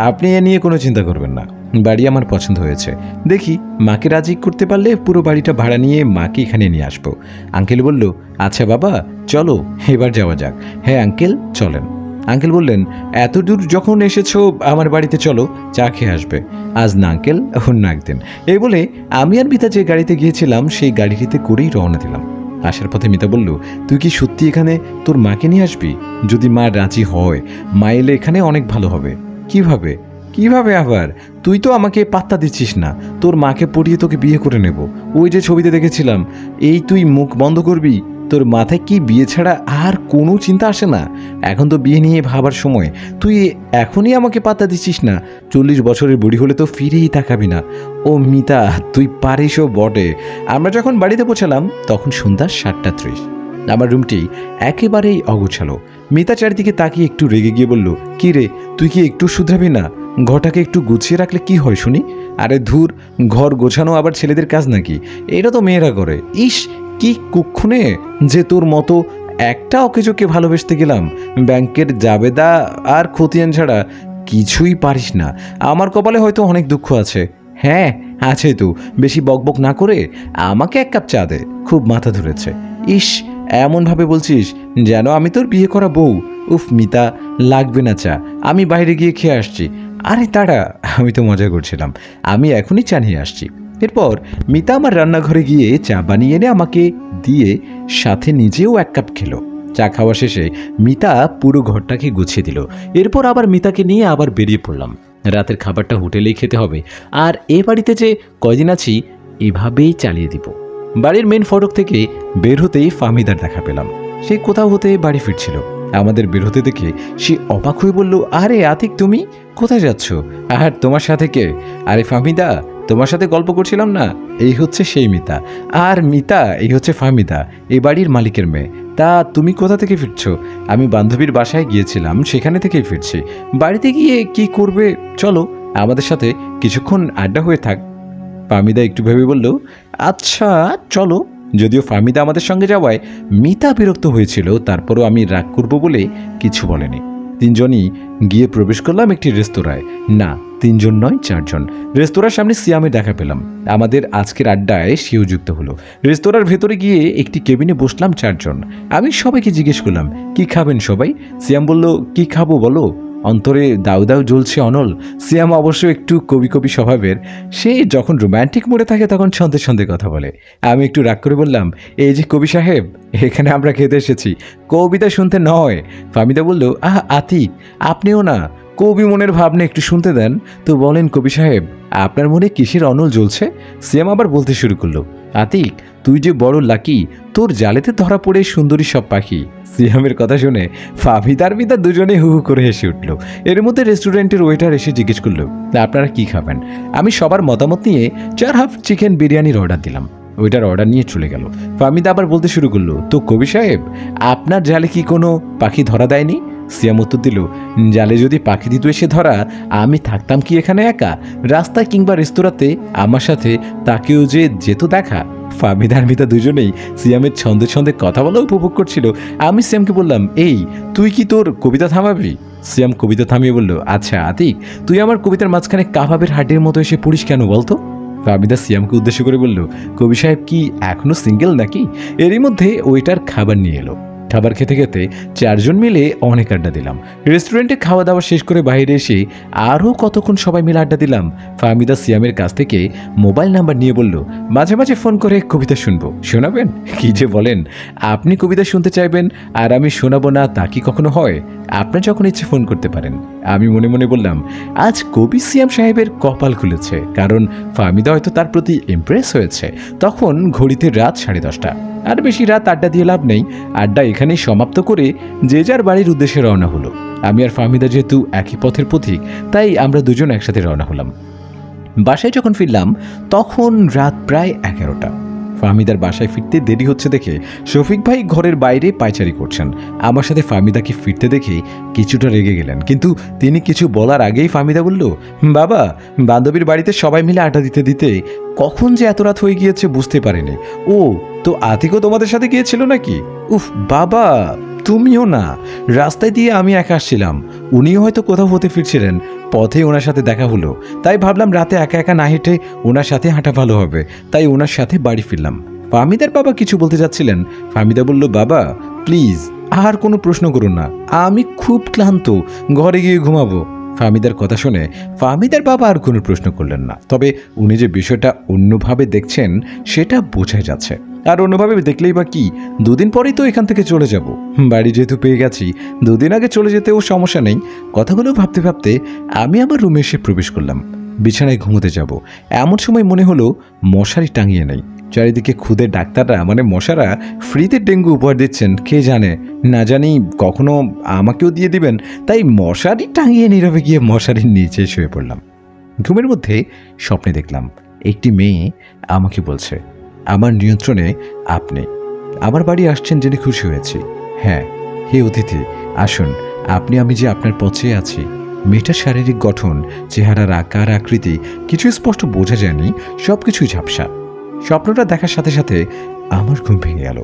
আপনি এ নিয়ে কোনো চিন্তা করবেন না। বাড়ি আমার পছন্দ হয়েছে, দেখি মাকে রাজি করতে পারলে পুরো বাড়িটা ভাড়া নিয়ে মাকে এখানে নিয়ে আসবো। আঙ্কেল বলল, আচ্ছা বাবা চলো এবার যাওয়া যাক। হ্যাঁ আঙ্কেল চলেন। আঙ্কেল বললেন, এত দূর যখন এসেছো আমার বাড়িতে চলো, চা খেয়ে আসবে। আজ না আঙ্কেল, অন্য একদিন। এই বলে আমি আর মিতা যে গাড়িতে গিয়েছিলাম সেই গাড়িটিতে করেই রওনা দিলাম। আসার পথে মিতা বলল, তুই কি সত্যি এখানে তোর মাকে নিয়ে আসবি? যদি মা রাজি হয়, মা এলে এখানে অনেক ভালো হবে। কিভাবে কিভাবে আবার? তুই তো আমাকে পাত্তা দিচ্ছিস না। তোর মাকে পটিয়ে তোকে বিয়ে করে নেব। ওই যে ছবিতে দেখেছিলাম, এই তুই মুখ বন্ধ করবি? তোর মাথায় কি বিয়ে ছাড়া আর কোনো চিন্তা আসে না? এখন তো বিয়ে নিয়ে ভাবার সময়, তুই এখনই আমাকে পাত্তা দিচ্ছিস না। 40 বছরের বুড়ি হলে তো ফিরেই তাকাবি না। ও মিতা তুই পারিসও বটে। আমরা যখন বাড়িতে পৌঁছালাম তখন সন্ধ্যা 7:30। আমার রুমটি একেবারেই অগোছালো। মিতা চারিদিকে তাকিয়ে একটু রেগে গিয়ে বলল, কি রে তুই কি একটু শুধরাবি না? ঘরটাকে একটু গুছিয়ে রাখলে কি হয় শুনি? আরে ধুর, ঘর গোছানো আবার ছেলেদের কাজ নাকি? এটা তো মেয়েরা করে। ইস কি কুক্ষণে যে তোর মতো একটা অকেজোকে ভালোবেসতে গেলাম। ব্যাংকের জাবেদা আর খতিয়ান ছাড়া কিছুই পারিস না। আমার কপালে হয়তো অনেক দুঃখ আছে। হ্যাঁ আছে তো, বেশি বকবক না করে আমাকে 1 কাপ চা দে, খুব মাথা ধরেছে। ইস এমনভাবে বলছিস যেন আমি তোর বিয়ে করা বউ। উফ মিতা, লাগবে না চা, আমি বাইরে গিয়ে খেয়ে আসছি। আরে তাড়া, আমি তো মজা করছিলাম, আমি এখনই চা নিয়ে আসছি। এরপর মিতা আমার রান্নাঘরে গিয়ে চা বানিয়ে এনে আমাকে দিয়ে সাথে নিজেও 1 কাপ খেলো। চা খাওয়া শেষে মিতা পুরো ঘরটাকে গুছিয়ে দিল। এরপর আবার মিতাকে নিয়ে আবার বেরিয়ে পড়লাম। রাতের খাবারটা হোটেলেই খেতে হবে, আর এ বাড়িতে যে কয়দিন আছি এভাবেই চালিয়ে দিব। বাড়ির মেন ফটক থেকে বের হতেই ফাহমিদার দেখা পেলাম। সে কোথাও হতে বাড়ি ফিরছিল। আমাদের বের হতে দেখে সে অবাক হয়ে বলল, আরে আতিক তুমি কোথায় যাচ্ছ? আর তোমার সাথে কে? আরে ফাহমিদা, তোমার সাথে গল্প করছিলাম না, এই হচ্ছে সেই মিতা। আর মিতা এই হচ্ছে ফাহমিদা, এই বাড়ির মালিকের মেয়ে। তা তুমি কোথা থেকে ফিরছো? আমি বান্ধবীর বাসায় গিয়েছিলাম, সেখানে থেকেই ফিরছি। বাড়িতে গিয়ে কি করবে? চলো আমাদের সাথে কিছুক্ষণ আড্ডা হয়ে থাক। ফাহমিদা একটু ভেবে বলল, আচ্ছা চলো। যদিও ফাহমিদা আমাদের সঙ্গে যাওয়ায় মিতা বিরক্ত হয়েছিল, তারপরও আমি রাগ করব বলে কিছু বলেনি। 3 জনই গিয়ে প্রবেশ করলাম একটি রেস্তোরাঁয়। না 3 জন নয় 4 জন। রেস্তোরাঁর সামনে সিয়ামের দেখা পেলাম। আমাদের আজকের আড্ডায় সেও যুক্ত হলো। রেস্তোরাঁর ভেতরে গিয়ে একটি কেবিনে বসলাম 4 জন। আমি সবাইকে জিজ্ঞেস করলাম, কি খাবেন সবাই? সিয়াম বলল, কি খাবো বলো? অন্তরে দাউ দাউ জ্বলছে অনল। সিয়াম অবশ্য একটু কবি কবি স্বভাবের। সে যখন রোম্যান্টিক মোডে থাকে তখন ছন্দে ছন্দে কথা বলে। আমি একটু রাগ করে বললাম, এই যে কবি সাহেব, এখানে আমরা খেতে এসেছি, কবিতা শুনতে নয়। ফাহমিদা বলল, আতিক আপনিও না, কবি মনের ভাবনা একটু শুনতে দেন তো। বলেন কবি সাহেব, আপনার মনে কিসের অনল জ্বলছে? সিয়াম আবার বলতে শুরু করলো, আতিক, তুই যে বড় লাকি, তোর জালেতে ধরা পড়ে সুন্দরী সব পাখি। সিয়ামের কথা শুনে ফাহমিদা আর মিতা দুজনেই হু হু করে হেসে উঠল। এর মধ্যে রেস্টুরেন্টের ওয়েটার এসে জিজ্ঞেস করলো, আপনারা কি খাবেন? আমি সবার মতামত নিয়ে 4 হাফ চিকেন বিরিয়ানির অর্ডার দিলাম। ওইটার অর্ডার নিয়ে চলে গেল। ফাহমিদা আবার বলতে শুরু করলো, তো কবি সাহেব, আপনার জালে কি কোনো পাখি ধরা দেয়নি? সিয়াম উত্তর দিল, জালে যদি পাখি দিত এসে ধরা, আমি থাকতাম কি এখানে একা? রাস্তায় কিংবা রেস্তোরাঁতে আমার সাথে তাকেও যে যেত দেখা। ফাহমিদা আর মিতা দুজনেই সিয়ামের ছন্দে ছন্দে কথা বলা উপভোগ করছিল। আমি সিয়ামকে বললাম, এই তুই কি তোর কবিতা থামাবি? সিয়াম কবিতা থামিয়ে বলল, আচ্ছা আতিক, তুই আমার কবিতার মাঝখানে কাবাবের হাড্ডির মতো এসে পড়িস কেন বলতো? ফাহমিদা সিয়ামকে উদ্দেশ্য করে বলল, কবি সাহেব কি এখনো সিঙ্গেল নাকি? এরই মধ্যে ওইটার খাবার নিয়ে এলো। খাবার খেতে খেতে 4 জন মিলে অনেক আড্ডা দিলাম। রেস্টুরেন্টে খাওয়া দাওয়া শেষ করে বাইরে এসে আরও কতক্ষণ সবাই মিলে আড্ডা দিলাম। ফাহমিদা সিয়ামের কাছ থেকে মোবাইল নাম্বার নিয়ে বলল, মাঝে মাঝে ফোন করে কবিতা শুনবো, শোনাবেন? কি যে বলেন, আপনি কবিতা শুনতে চাইবেন আর আমি শোনাবো না, তা কি কখনো হয়? আপনার যখন ইচ্ছে ফোন করতে পারেন। আমি মনে মনে বললাম, আজ কবি সিয়াম সাহেবের কপাল খুলেছে, কারণ ফাহমিদা হয়তো তার প্রতি ইমপ্রেস হয়েছে। তখন ঘড়িতে রাত 10:30। আর বেশি রাত আড্ডা দিয়ে লাভ নেই। আড্ডা এখানেই সমাপ্ত করে যে যার বাড়ির উদ্দেশ্যে রওনা হলো। আমি আর ফাহমিদা যেহেতু একই পথের পথিক, তাই আমরা দুজন একসাথে রওনা হলাম। বাসায় যখন ফিরলাম তখন রাত প্রায় 11টা। ফাহমিদার বাসায় ফিরতে দেরি হচ্ছে দেখে শফিক ভাই ঘরের বাইরে পায়চারি করছেন। আমার সাথে ফাহমিদাকে ফিরতে দেখে কিছুটা রেগে গেলেন, কিন্তু তিনি কিছু বলার আগেই ফাহমিদা বলল, বাবা, বান্ধবীর বাড়িতে সবাই মিলে আড্ডা দিতে দিতে কখন যে এত রাত হয়ে গিয়েছে বুঝতে পারিনি। ও, তো আতিকও তোমাদের সাথে গিয়েছিল নাকি? উফ বাবা, তুমিও না। রাস্তায় দিয়ে আমি একা আসছিলাম, উনিও হয়তো কোথাও হতে ফিরছিলেন, পথে ওনার সাথে দেখা হলো, তাই ভাবলাম রাতে একা একা না হেঁটে ওনার সাথে হাঁটা ভালো হবে, তাই ওনার সাথে বাড়ি ফিরলাম। ফাহমিদার বাবা কিছু বলতে যাচ্ছিলেন। ফাহমিদা বলল, বাবা প্লিজ আর কোনো প্রশ্ন করুন না, আমি খুব ক্লান্ত, ঘরে গিয়ে ঘুমাবো। ফাহমিদার কথা শুনে ফাহমিদার বাবা আর কোনো প্রশ্ন করলেন না, তবে উনি যে বিষয়টা অন্যভাবে দেখছেন সেটা বোঝা যাচ্ছে। আর অন্যভাবে দেখলেই বা কি, 2 দিন পরেই তো এখান থেকে চলে যাব। বাড়ি যেহেতু পেয়ে গেছি, 2 দিন আগে চলে যেতেও সমস্যা নেই। কথাগুলো ভাবতে ভাবতে আমি আমার রুমে এসে প্রবেশ করলাম। বিছানায় ঘুমোতে যাব এমন সময় মনে হলো মশারি টাঙিয়ে নেই। চারিদিকে খুদে ডাক্তাররা মানে মশারা ফ্রিতে ডেঙ্গু উপহার দিচ্ছেন, কে জানে, না জানি কখনো আমাকেও দিয়ে দিবেন। তাই মশারি টাঙিয়ে নীরবে গিয়ে মশারির নিচে শুয়ে পড়লাম। ঘুমের মধ্যে স্বপ্নে দেখলাম একটি মেয়ে আমাকে বলছে, আমার নিয়ন্ত্রণে আপনি, আমার বাড়ি আসছেন জেনে খুশি হয়েছি। হ্যাঁ হে অতিথি, আসুন, আপনি আমি যে আপনার পথে আছি। মেয়েটার শারীরিক গঠন, চেহারার আকার আকৃতি কিছু স্পষ্ট বোঝা যায়নি, সব কিছুই ঝাপসা। স্বপ্নটা দেখার সাথে সাথে আমার ঘুম ভেঙে গেল।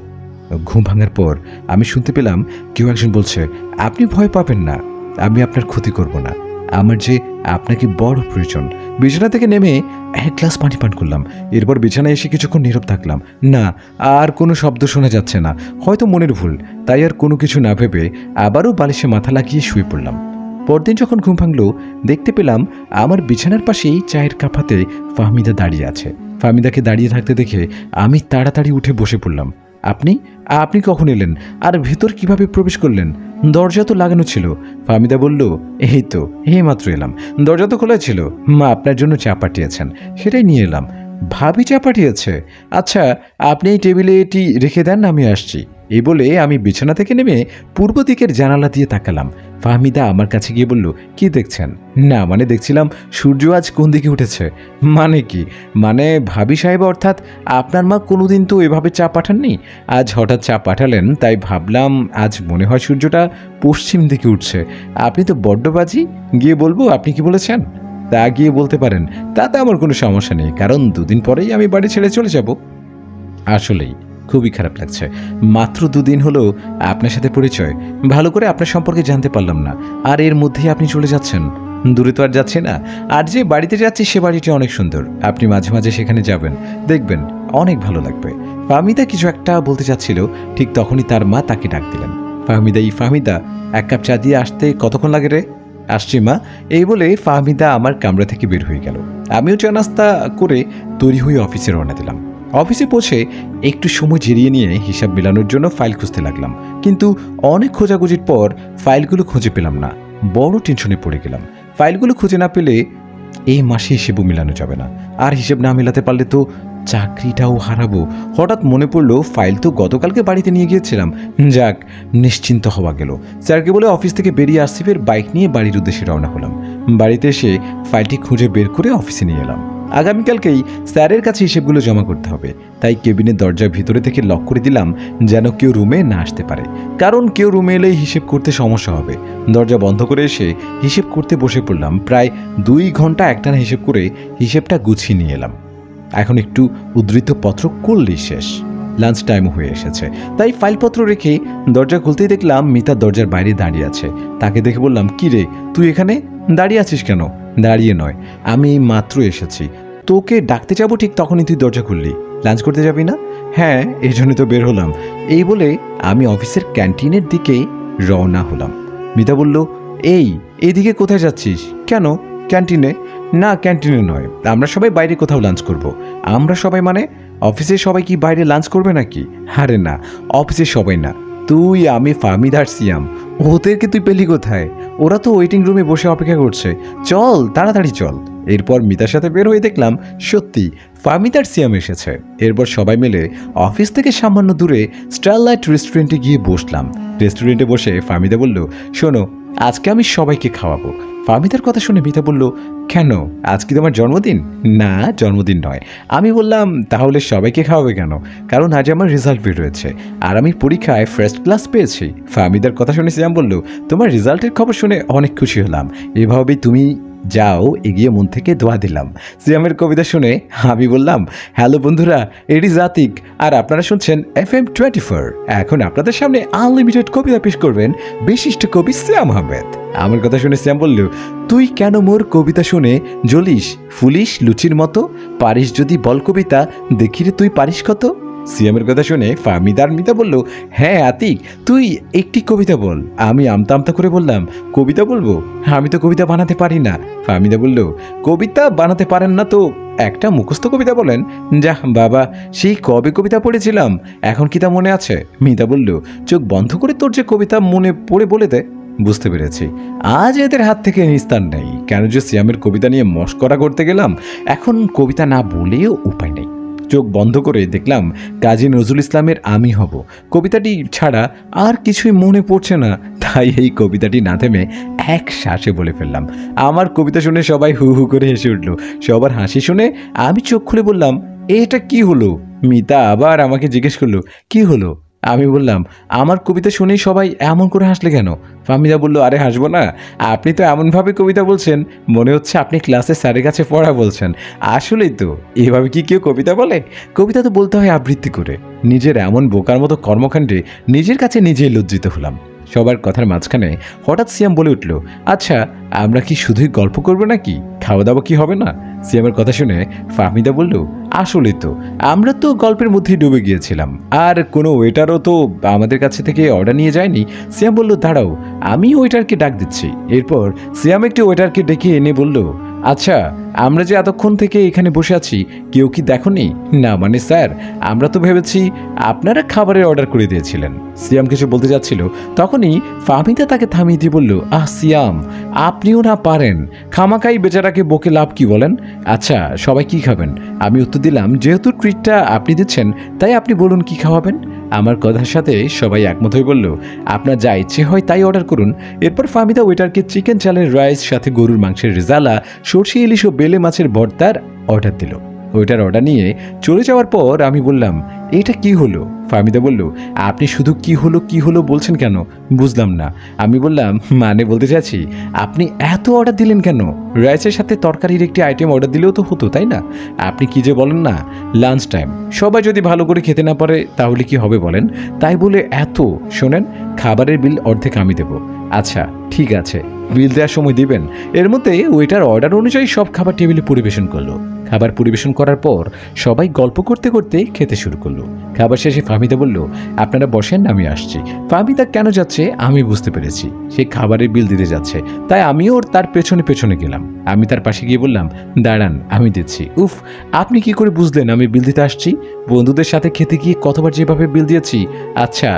ঘুম ভাঙার পর আমি শুনতে পেলাম কেউ একজন বলছে, আপনি ভয় পাবেন না, আমি আপনার ক্ষতি করব না, আমার যে আপনাকে বড় প্রয়োজন। বিছানা থেকে নেমে 1 গ্লাস পানি পান করলাম। এরপর বিছানায় এসে কিছুক্ষণ নীরব থাকলাম। না, আর কোনো শব্দ শোনা যাচ্ছে না, হয়তো মনের ভুল। তাই আর কোনো কিছু না ভেবে আবারও বালিশে মাথা লাগিয়ে শুয়ে পড়লাম। পরদিন যখন ঘুম ভাঙলো, দেখতে পেলাম আমার বিছানার পাশেই চায়ের কাপ হাতে ফাহমিদা দাঁড়িয়ে আছে। ফাহমিদাকে দাঁড়িয়ে থাকতে দেখে আমি তাড়াতাড়ি উঠে বসে পড়লাম। আপনি কখন এলেন আর ভেতর কিভাবে প্রবেশ করলেন? দরজা তো লাগানো ছিল। ফাহমিদা বলল, এই তো মাত্র এলাম, দরজা তো খোলা ছিল। মা আপনার জন্য চা পাঠিয়েছেন, সেটাই নিয়ে এলাম। ভাবি চা পাঠিয়েছে? আচ্ছা, আপনি এই টেবিলে এটি রেখে দেন, আমি আসছি। এই বলে আমি বিছানা থেকে নেমে পূর্ব দিকের জানালা দিয়ে তাকালাম। ফাহমিদা আমার কাছে গিয়ে বলল, কি দেখছেন? না মানে দেখছিলাম সূর্য আজ কোন দিকে উঠেছে। মানে কি? মানে ভাবি সাহেব অর্থাৎ আপনার মা কোনোদিন তো এভাবে চা পাঠাননি, আজ হঠাৎ চা পাঠালেন, তাই ভাবলাম আজ মনে হয় সূর্যটা পশ্চিম দিকে উঠছে। আপনি তো বড্ড বাজি, গিয়ে বলবো আপনি কি বলেছেন? তা গিয়ে বলতে পারেন, তাতে আমার কোনো সমস্যা নেই, কারণ 2 দিন পরেই আমি বাড়ি ছেড়ে চলে যাব। আসলেই খুবই খারাপ লাগছে, মাত্র 2 দিন হলো আপনার সাথে পরিচয়, ভালো করে আপনার সম্পর্কে জানতে পারলাম না, আর এর মধ্যেই আপনি চলে যাচ্ছেন। দূরে তো আর যাচ্ছি না, আর যে বাড়িতে যাচ্ছি সে বাড়িটি অনেক সুন্দর, আপনি মাঝে মাঝে সেখানে যাবেন, দেখবেন অনেক ভালো লাগবে। ফাহমিদা কিছু একটা বলতে চাচ্ছিল, ঠিক তখনই তার মা তাকে ডাক দিলেন। ফাহমিদা, 1 কাপ চা দিয়ে আসতে কতক্ষণ লাগে রে? আসছি মা, এই বলে ফাহমিদা আমার কামরা থেকে বের হয়ে গেল। আমিও চা নাস্তা করে তৈরি হয়ে অফিসে রওনা দিলাম। অফিসে পৌঁছে একটু সময় জিরিয়ে নিয়ে হিসাব মেলানোর জন্য ফাইল খুঁজতে লাগলাম, কিন্তু অনেক খোঁজাখুঁজির পর ফাইলগুলো খুঁজে পেলাম না। বড় টেনশনে পড়ে গেলাম। ফাইলগুলো খুঁজে না পেলে এই মাসে হিসেবও মেলানো যাবে না, আর হিসেব না মেলাতে পারলে তো চাকরিটাও হারাবো। হঠাৎ মনে পড়লো ফাইল তো গতকালকে বাড়িতে নিয়ে গিয়েছিলাম। যাক, নিশ্চিন্ত হওয়া গেল। স্যারকে বলে অফিস থেকে বেরিয়ে আসিফের বাইক নিয়ে বাড়ির উদ্দেশ্যে রওনা হলাম। বাড়িতে এসে ফাইলটি খুঁজে বের করে অফিসে নিয়ে এলাম। আগামীকালকেই স্যারের কাছে হিসেবগুলো জমা করতে হবে, তাই কেবিনের দরজার ভিতরে থেকে লক করে দিলাম যেন কেউ রুমে না আসতে পারে, কারণ কেউ রুমে এলেই হিসেব করতে সমস্যা হবে। দরজা বন্ধ করে এসে হিসেব করতে বসে পড়লাম। প্রায় 2 ঘন্টা একটানা হিসেব করে হিসেবটা গুছিয়ে নিয়ে এলাম। এখন একটু উদ্ধৃত পত্র করলেই শেষ। লাঞ্চ টাইম হয়ে এসেছে, তাই ফাইলপত্র রেখে দরজা খুলতেই দেখলাম মিতা দরজার বাইরে দাঁড়িয়ে আছে। তাকে দেখে বললাম, কি রে, তুই এখানে দাঁড়িয়ে আছিস কেন? দাঁড়িয়ে নয়, আমি মাত্র এসেছি, তোকে ডাকতে যাবো ঠিক তখনই তুই দরজা খুললি। লাঞ্চ করতে যাবি না? হ্যাঁ, এই জন্যই তো বের হলাম। এই বলে আমি অফিসের ক্যান্টিনের দিকে রওনা হলাম। মিতা বলল, এইদিকে কোথায় যাচ্ছিস? কেন ক্যান্টিনে? না, ক্যান্টিনে নয়, আমরা সবাই বাইরে কোথাও লাঞ্চ করব। আমরা সবাই মানে অফিসের সবাই কি বাইরে লাঞ্চ করবে নাকি? আরে না, অফিসের সবাই না, তুই, আমি, ফাহমিদ আর সিয়াম। ওদেরকে তুই পেলি কোথায়? ওরা তো ওয়েটিং রুমে বসে অপেক্ষা করছে। চল, তাড়াতাড়ি চল। এরপর মিতার সাথে বের হয়ে দেখলাম সত্যি ফাহমিদ আর সিয়াম এসেছে। এরপর সবাই মিলে অফিস থেকে সামান্য দূরে স্টারলাইট রেস্টুরেন্টে গিয়ে বসলাম। রেস্টুরেন্টে বসে ফাহমিদা বলল, শোনো, আজকে আমি সবাইকে খাওয়াবো। ফাহমিদার কথা শুনে মিতা বলল, কেন, আজ কি তোমার জন্মদিন? না, জন্মদিন নয়। আমি বললাম, তাহলে সবাইকে খাওয়াবে কেন? কারণ আজ আমার রেজাল্ট বের হয়েছে আর আমি পরীক্ষায় ফার্স্ট ক্লাস পেয়েছি। ফাহমিদার কথা শুনে সিয়াম বলল, তোমার রেজাল্টের খবর শুনে অনেক খুশি হলাম। এভাবেই তুমি যাও, এগিয়ে মন থেকে দোয়া দিলাম। সিয়ামের কবিতা শুনে আমি বললাম, হ্যালো বন্ধুরা, এটি জাতিক আর আপনারা শুনছেন FM 24। এখন আপনাদের সামনে আনলিমিটেড কবিতা পেশ করবেন বিশিষ্ট কবি সিয়াম আহমেদ। আমার কথা শুনে সিয়াম বলল, তুই কেন মোর কবিতা শুনে জ্বলিস, ফুলিস লুচির মতো? পারিস যদি বল কবিতা, দেখি রে তুই পারিস কত? সিয়ামের কথা শুনে ফাহমিদা আর মিতা বলল, হ্যাঁ আতিক, তুই একটি কবিতা বল। আমি আমতা আমতা করে বললাম, কবিতা বলবো? আমি তো কবিতা বানাতে পারি না। ফাহমিদা বলল, কবিতা বানাতে পারেন না তো একটা মুখস্থ কবিতা বলেন। যাহ বাবা, সেই কবে কবিতা পড়েছিলাম, এখন কি তা মনে আছে? মিতা বলল, চোখ বন্ধ করে তোর যে কবিতা মনে পড়ে বলে দে। বুঝতে পেরেছি, আজ এদের হাত থেকে নিস্তার নেই। কেন যে সিয়ামের কবিতা নিয়ে মস্করা করতে গেলাম, এখন কবিতা না বলেও উপায় নেই। চোখ বন্ধ করে দেখলাম কাজী নজরুল ইসলামের আমি হব কবিতাটি ছাড়া আর কিছুই মনে পড়ছে না। তাই এই কবিতাটি না থেমে এক শ্বাসে বলে ফেললাম। আমার কবিতা শুনে সবাই হু হু করে হেসে উঠল। সবার হাসি শুনে আমি চোখ খুলে বললাম, এটা কি হলো? মিতা আবার আমাকে জিজ্ঞেস করলো, কি হলো? আমি বললাম, আমার কবিতা শুনেই সবাই এমন করে হাসলে কেন? ফাহমিদা বলল, আরে হাসবো না, আপনি তো এমনভাবে কবিতা বলছেন মনে হচ্ছে আপনি ক্লাসে স্যারের কাছে পড়া বলছেন। আসলেই তো, এভাবে কি কেউ কবিতা বলে? কবিতা তো বলতে হয় আবৃত্তি করে। নিজের এমন বোকার মতো কর্মকাণ্ডে নিজের কাছে নিজেই লজ্জিত হলাম। সবার কথার মাঝখানে হঠাৎ সিয়াম বলে উঠল, আচ্ছা আমরা কি শুধুই গল্প করবো নাকি? খাওয়া দাওয়া কি হবে না? সিয়ামের কথা শুনে ফাহমিদা বলল, আসলে তো আমরা তো গল্পের মধ্যেই ডুবে গিয়েছিলাম, আর কোনো ওয়েটারও তো আমাদের কাছে থেকে অর্ডার নিয়ে যায়নি। সিয়াম বলল, দাঁড়াও, আমি ওয়েটারকে ডাক দিচ্ছি। এরপর সিয়াম একটি ওয়েটারকে ডেকে এনে বলল, আচ্ছা আমরা যে এতক্ষণ থেকে এখানে বসে আছি কেউ কি দেখোনি? না মানে স্যার, আমরা তো ভেবেছি আপনারা খাবারের অর্ডার করে দিয়েছিলেন। সিয়াম কিছু বলতে যাচ্ছিল, তখনই ফাহমিদা তাকে থামিয়ে দিয়ে বলল, আহ সিয়াম, আপনিও না পারেন, খামাখাই বেচারাকে বকে লাভ কি বলেন? আচ্ছা সবাই কি খাবেন? আমি উত্তর দিলাম, যেহেতু ট্রিটটা আপনি দিচ্ছেন তাই আপনি বলুন কি খাওয়াবেন। আমার কথার সাথে সবাই একমত হয়ে বলল, আপনার যা ইচ্ছে হয় তাই অর্ডার করুন। এরপর ফাহমিদা ওয়েটারকে চিকেন চালের রাইস সাথে গরুর মাংসের রেজালা, সর্ষে ইলিশ ও বেলে মাছের ভর্তার অর্ডার দিল। ওইটার অর্ডার নিয়ে চলে যাওয়ার পর আমি বললাম, এটা কি হলো? ফাহমিদা বলল, আপনি শুধু কি হলো বলছেন কেন? বুঝলাম না। আমি বললাম, মানে বলতে চাচ্ছি আপনি এত অর্ডার দিলেন কেন? রাইসের সাথে তরকারির একটি আইটেম অর্ডার দিলেও তো হতো, তাই না? আপনি কি যে বলেন না, লাঞ্চ টাইম, সবাই যদি ভালো করে খেতে না পারে তাহলে কি হবে বলেন? তাই বলে এত, শোনেন, খাবারের বিল অর্ধেক আমি দেব। আচ্ছা ঠিক আছে, বিল দেওয়ার সময় দিবেন। এর মধ্যে ওইটার অর্ডার অনুযায়ী সব খাবার টেবিলে পরিবেশন করলো। খাবার পরিবেশন করার পর সবাই গল্প করতে করতে খেতে শুরু করলো। খাবার শেষে ফাহমিদা বলল, আপনারা বসেন, আমি আসছি। ফাহমিদা কেন যাচ্ছে আমি বুঝতে পেরেছি, সে খাবারের বিল দিতে যাচ্ছে। তাই আমিও তার পেছনে পেছনে গেলাম। আমি তার পাশে গিয়ে বললাম, দাঁড়ান আমি দিচ্ছি। উফ, আপনি কি করে বুঝলেন আমি বিল দিতে আসছি? বন্ধুদের সাথে খেতে গিয়ে কতবার যেভাবে বিল দিয়েছি। আচ্ছা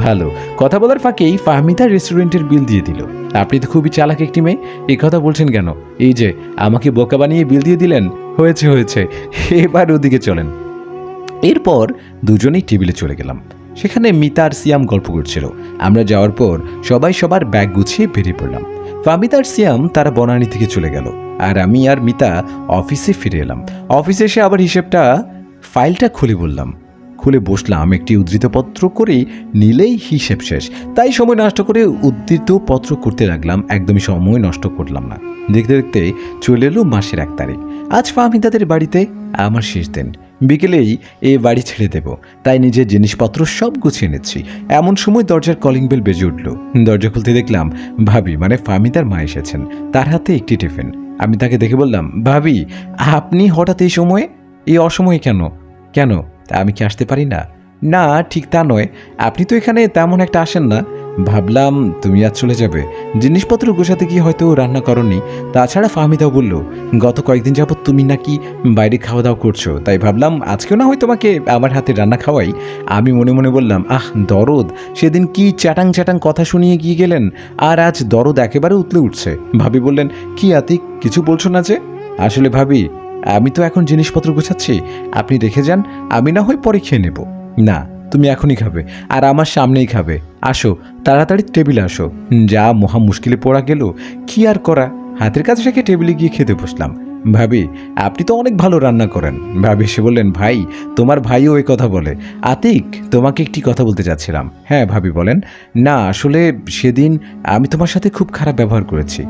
ভালো। কথা বলার ফাঁকেই ফাহমিদা রেস্টুরেন্টের বিল দিয়ে দিল। আপনি তো খুবই চালাক একটি মেয়ে, এই কথা বলছেন কেন? এই যে আমাকে বোকা বানিয়ে বিল দিয়ে দিলেন। হয়েছে, এবার ওদিকে চলেন। এরপর দুজনেই টেবিলে চলে গেলাম। সেখানে মিতা আর সিয়াম গল্প করছিল। আমরা যাওয়ার পর সবাই সবার ব্যাগ গুছিয়ে বেরিয়ে পড়লাম। ফাহমিদা আর সিয়াম তারা বনানী থেকে চলে গেল, আর আমি আর মিতা অফিসে ফিরে এলাম। অফিসে এসে আবার ফাইলটা খুলে বললাম, খুলে বসলাম। একটি উদ্ধৃতপত্র করে নিলেই হিসেব শেষ, তাই সময় নষ্ট করে উদ্ধৃতপত্র করতে লাগলাম। একদমই সময় নষ্ট করলাম না। দেখতে দেখতে চলে এলো মাসের 1 তারিখ। আজ ফাহমিদাদের বাড়িতে আমার শেষ দিন। বিকেলেই এই বাড়ি ছেড়ে দেব, তাই নিজের জিনিসপত্র সব গুছিয়ে নিচ্ছি। এমন সময় দরজার কলিং বেল বেজে উঠল। দরজা খুলতে দেখলাম ভাবি মানে ফাহমিদার মা এসেছেন, তার হাতে একটি টিফিন। আমি তাকে দেখে বললাম, ভাবি আপনি হঠাৎ এই সময়ে, এই অসময়ে কেন? কেন, আমি কি আসতে পারি না? না ঠিক তা নয়, আপনি তো এখানে তেমন একটা আসেন না। ভাবলাম তুমি আজ চলে যাবে, জিনিসপত্র গোছাতে গিয়ে হয়তো রান্না করনি। তাছাড়া ফাহমিদাও বলল গত কয়েকদিন যাবত তুমি নাকি বাইরে খাওয়া দাওয়া করছো, তাই ভাবলাম আজকেও না হয় তোমাকে আমার হাতে রান্না খাওয়াই। আমি মনে মনে বললাম, আহ দরদ, সেদিন কি চ্যাটাং চ্যাটাং কথা শুনিয়ে গিয়ে গেলেন, আর আজ দরদ একেবারে উতলে উঠছে। ভাবি বললেন, কি আতিক কিছু বলছো না যে? আসলে ভাবি আমি তো এখন জিনিসপত্র গোছাচ্ছি, আপনি রেখে যান, আমি না হয় পরে খেয়ে নেব। না তুমি এখনই খাবে, আর আমার সামনেই খাবে। আসো তাড়াতাড়ি টেবিলে আসো। যা মহা মুশকিলে পড়া গেল, কি আর করা, হাতের কাছে রেখে টেবিলে গিয়ে খেতে বসলাম। ভাবি আপনি তো অনেক ভালো রান্না করেন। ভাবি এসে বললেন, ভাই তোমার ভাইও ওই কথা বলে। আতিক তোমাকে একটি কথা বলতে চাচ্ছিলাম। হ্যাঁ ভাবি বলেন। না আসলে সেদিন আমি তোমার সাথে খুব খারাপ ব্যবহার করেছি,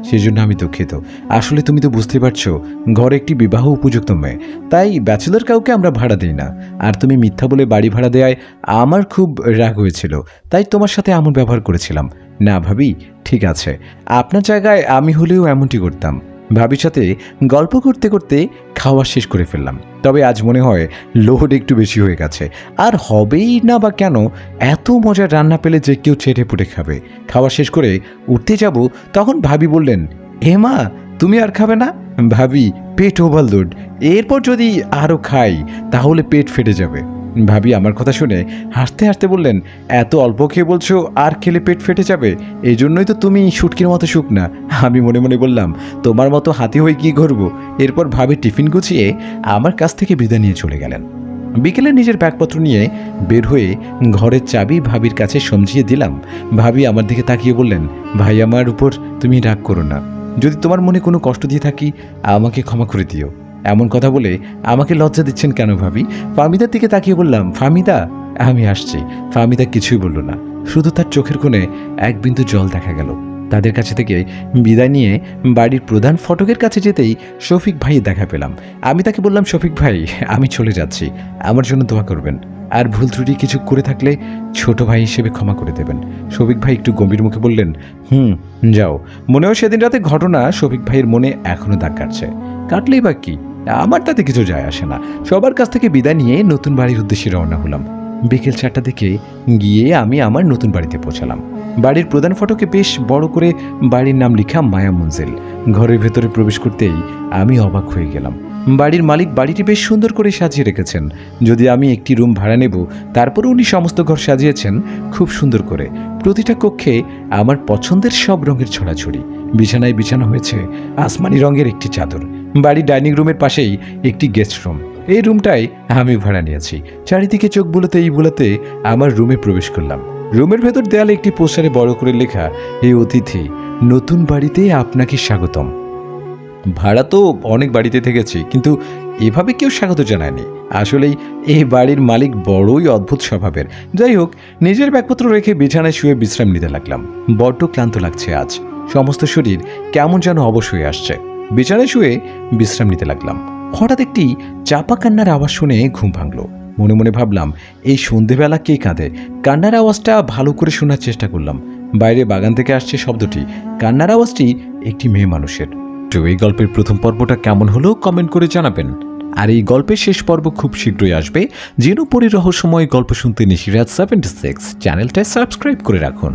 সেজন্য আমি দুঃখিত। আসলে তুমি তো বুঝতে পারছো ঘরে একটি বিবাহ উপযুক্ত মেয়ে, তাই ব্যাচেলর কাউকে আমরা ভাড়া দিই না। আর তুমি মিথ্যা বলে বাড়ি ভাড়া দেওয়ায় আমার খুব রাগ হয়েছিল, তাই তোমার সাথে এমন ব্যবহার করেছিলাম। না ভাবি ঠিক আছে, আপনার জায়গায় আমি হলেও এমনটি করতাম। ভাবির সাথে গল্প করতে করতে খাওয়া শেষ করে ফেললাম। তবে আজ মনে হয় লোড একটু বেশি হয়ে গেছে, আর হবেই না বা কেন, এত মজার রান্না পেলে যে কেউ চেটে পুটে খাবে। খাওয়া শেষ করে উঠতে যাব, তখন ভাবি বললেন, হে মা তুমি আর খাবে না? ভাবি পেট ওভারলোড, এরপর যদি আরও খাই তাহলে পেট ফেটে যাবে। ভাবি আমার কথা শুনে হাসতে হাসতে বললেন, এত অল্প খেয়ে বলছো আর খেলে পেট ফেটে যাবে, এই জন্যই তো তুমি শুটকির মতো শুকনা। আমি মনে মনে বললাম, তোমার মতো হাতি হয়ে কি করবো। এরপর ভাবি টিফিন গুছিয়ে আমার কাছ থেকে বিদায় নিয়ে চলে গেলেন। বিকেলে নিজের ব্যাগপত্র নিয়ে বের হয়ে ঘরের চাবি ভাবির কাছে সমঝিয়ে দিলাম। ভাবি আমার দিকে তাকিয়ে বললেন, ভাই আমার উপর তুমি রাগ করো না, যদি তোমার মনে কোনো কষ্ট দিয়ে থাকি আমাকে ক্ষমা করে দিও। এমন কথা বলে আমাকে লজ্জা দিচ্ছেন কেন ভাবি? ফাহমিদার দিকে তাকিয়ে বললাম, ফাহমিদা আমি আসছি। ফাহমিদা কিছুই বলল না, শুধু তার চোখের কোণে এক বিন্দু জল দেখা গেল। তাদের কাছে থেকে বিদায় নিয়ে বাড়ির প্রধান ফটকের কাছে যেতেই শফিক ভাইয়ের দেখা পেলাম। আমি তাকে বললাম, শফিক ভাই আমি চলে যাচ্ছি, আমার জন্য দোয়া করবেন, আর ভুল ত্রুটি কিছু করে থাকলে ছোট ভাই হিসেবে ক্ষমা করে দেবেন। শফিক ভাই একটু গম্ভীর মুখে বললেন, যাও। মনেও সেদিন রাতে ঘটনা শফিক ভাইয়ের মনে এখনো দাগ কাটছে। কাটলেই বা কি, আমার তাতে কিছু যায় আসে না। সবার কাছ থেকে বিদায় নিয়ে নতুন বাড়ির উদ্দেশ্যে রওনা হলাম। বিকেল 4টার দিকে গিয়ে আমি আমার নতুন বাড়িতে পৌঁছালাম। বাড়ির প্রধান ফটকে বেশ বড় করে বাড়ির নাম লেখা মায়া মঞ্জিল। ঘরের ভেতরে প্রবেশ করতেই আমি অবাক হয়ে গেলাম। বাড়ির মালিক বাড়িটি বেশ সুন্দর করে সাজিয়ে রেখেছেন। যদি আমি একটি রুম ভাড়া নেব, তারপরে উনি সমস্ত ঘর সাজিয়েছেন খুব সুন্দর করে। প্রতিটা কক্ষে আমার পছন্দের সব রঙের ছড়াছড়ি। বিছানায় বিছানো হয়েছে আসমানি রঙের একটি চাদর। বাড়ির ডাইনিং রুমের পাশেই একটি গেস্ট রুম। এই রুমটাই আমি ভাড়া নিয়েছি। চারিদিকে চোখ বুলাতে আমার রুমে প্রবেশ করলাম। রুমের ভেতর দেয়ালে একটি পোস্টারে বড় করে লেখা, এই অতিথি নতুন বাড়িতে আপনাকে স্বাগতম। ভাড়া তো অনেক বাড়িতে থেকেছি, কিন্তু এভাবে কেউ স্বাগত জানায়নি। আসলেই এই বাড়ির মালিক বড়ই অদ্ভুত স্বভাবের। যাই হোক, নিজের ব্যাগপত্র রেখে বিছানায় শুয়ে বিশ্রাম নিতে লাগলাম। বড্ড ক্লান্ত লাগছে আজ, সমস্ত শরীর কেমন যেন অবশ হয়ে আসছে। বিছানায় শুয়ে বিশ্রাম নিতে লাগলাম। হঠাৎ একটি চাপা কান্নার আওয়াজ শুনে ঘুম ভাঙলো। মনে মনে ভাবলাম, এই সন্ধেবেলা কে কাঁদে? কান্নার আওয়াজটা ভালো করে শোনার চেষ্টা করলাম। বাইরে বাগান থেকে আসছে শব্দটি। কান্নার আওয়াজটি একটি মেয়ে মানুষের। তো এই গল্পের প্রথম পর্বটা কেমন হলো কমেন্ট করে জানাবেন। আর এই গল্পের শেষ পর্ব খুব শীঘ্রই আসবে। জিনুপরি রহস্যময় গল্প শুনতে নিশিরাজ 76 চ্যানেলটা সাবস্ক্রাইব করে রাখুন।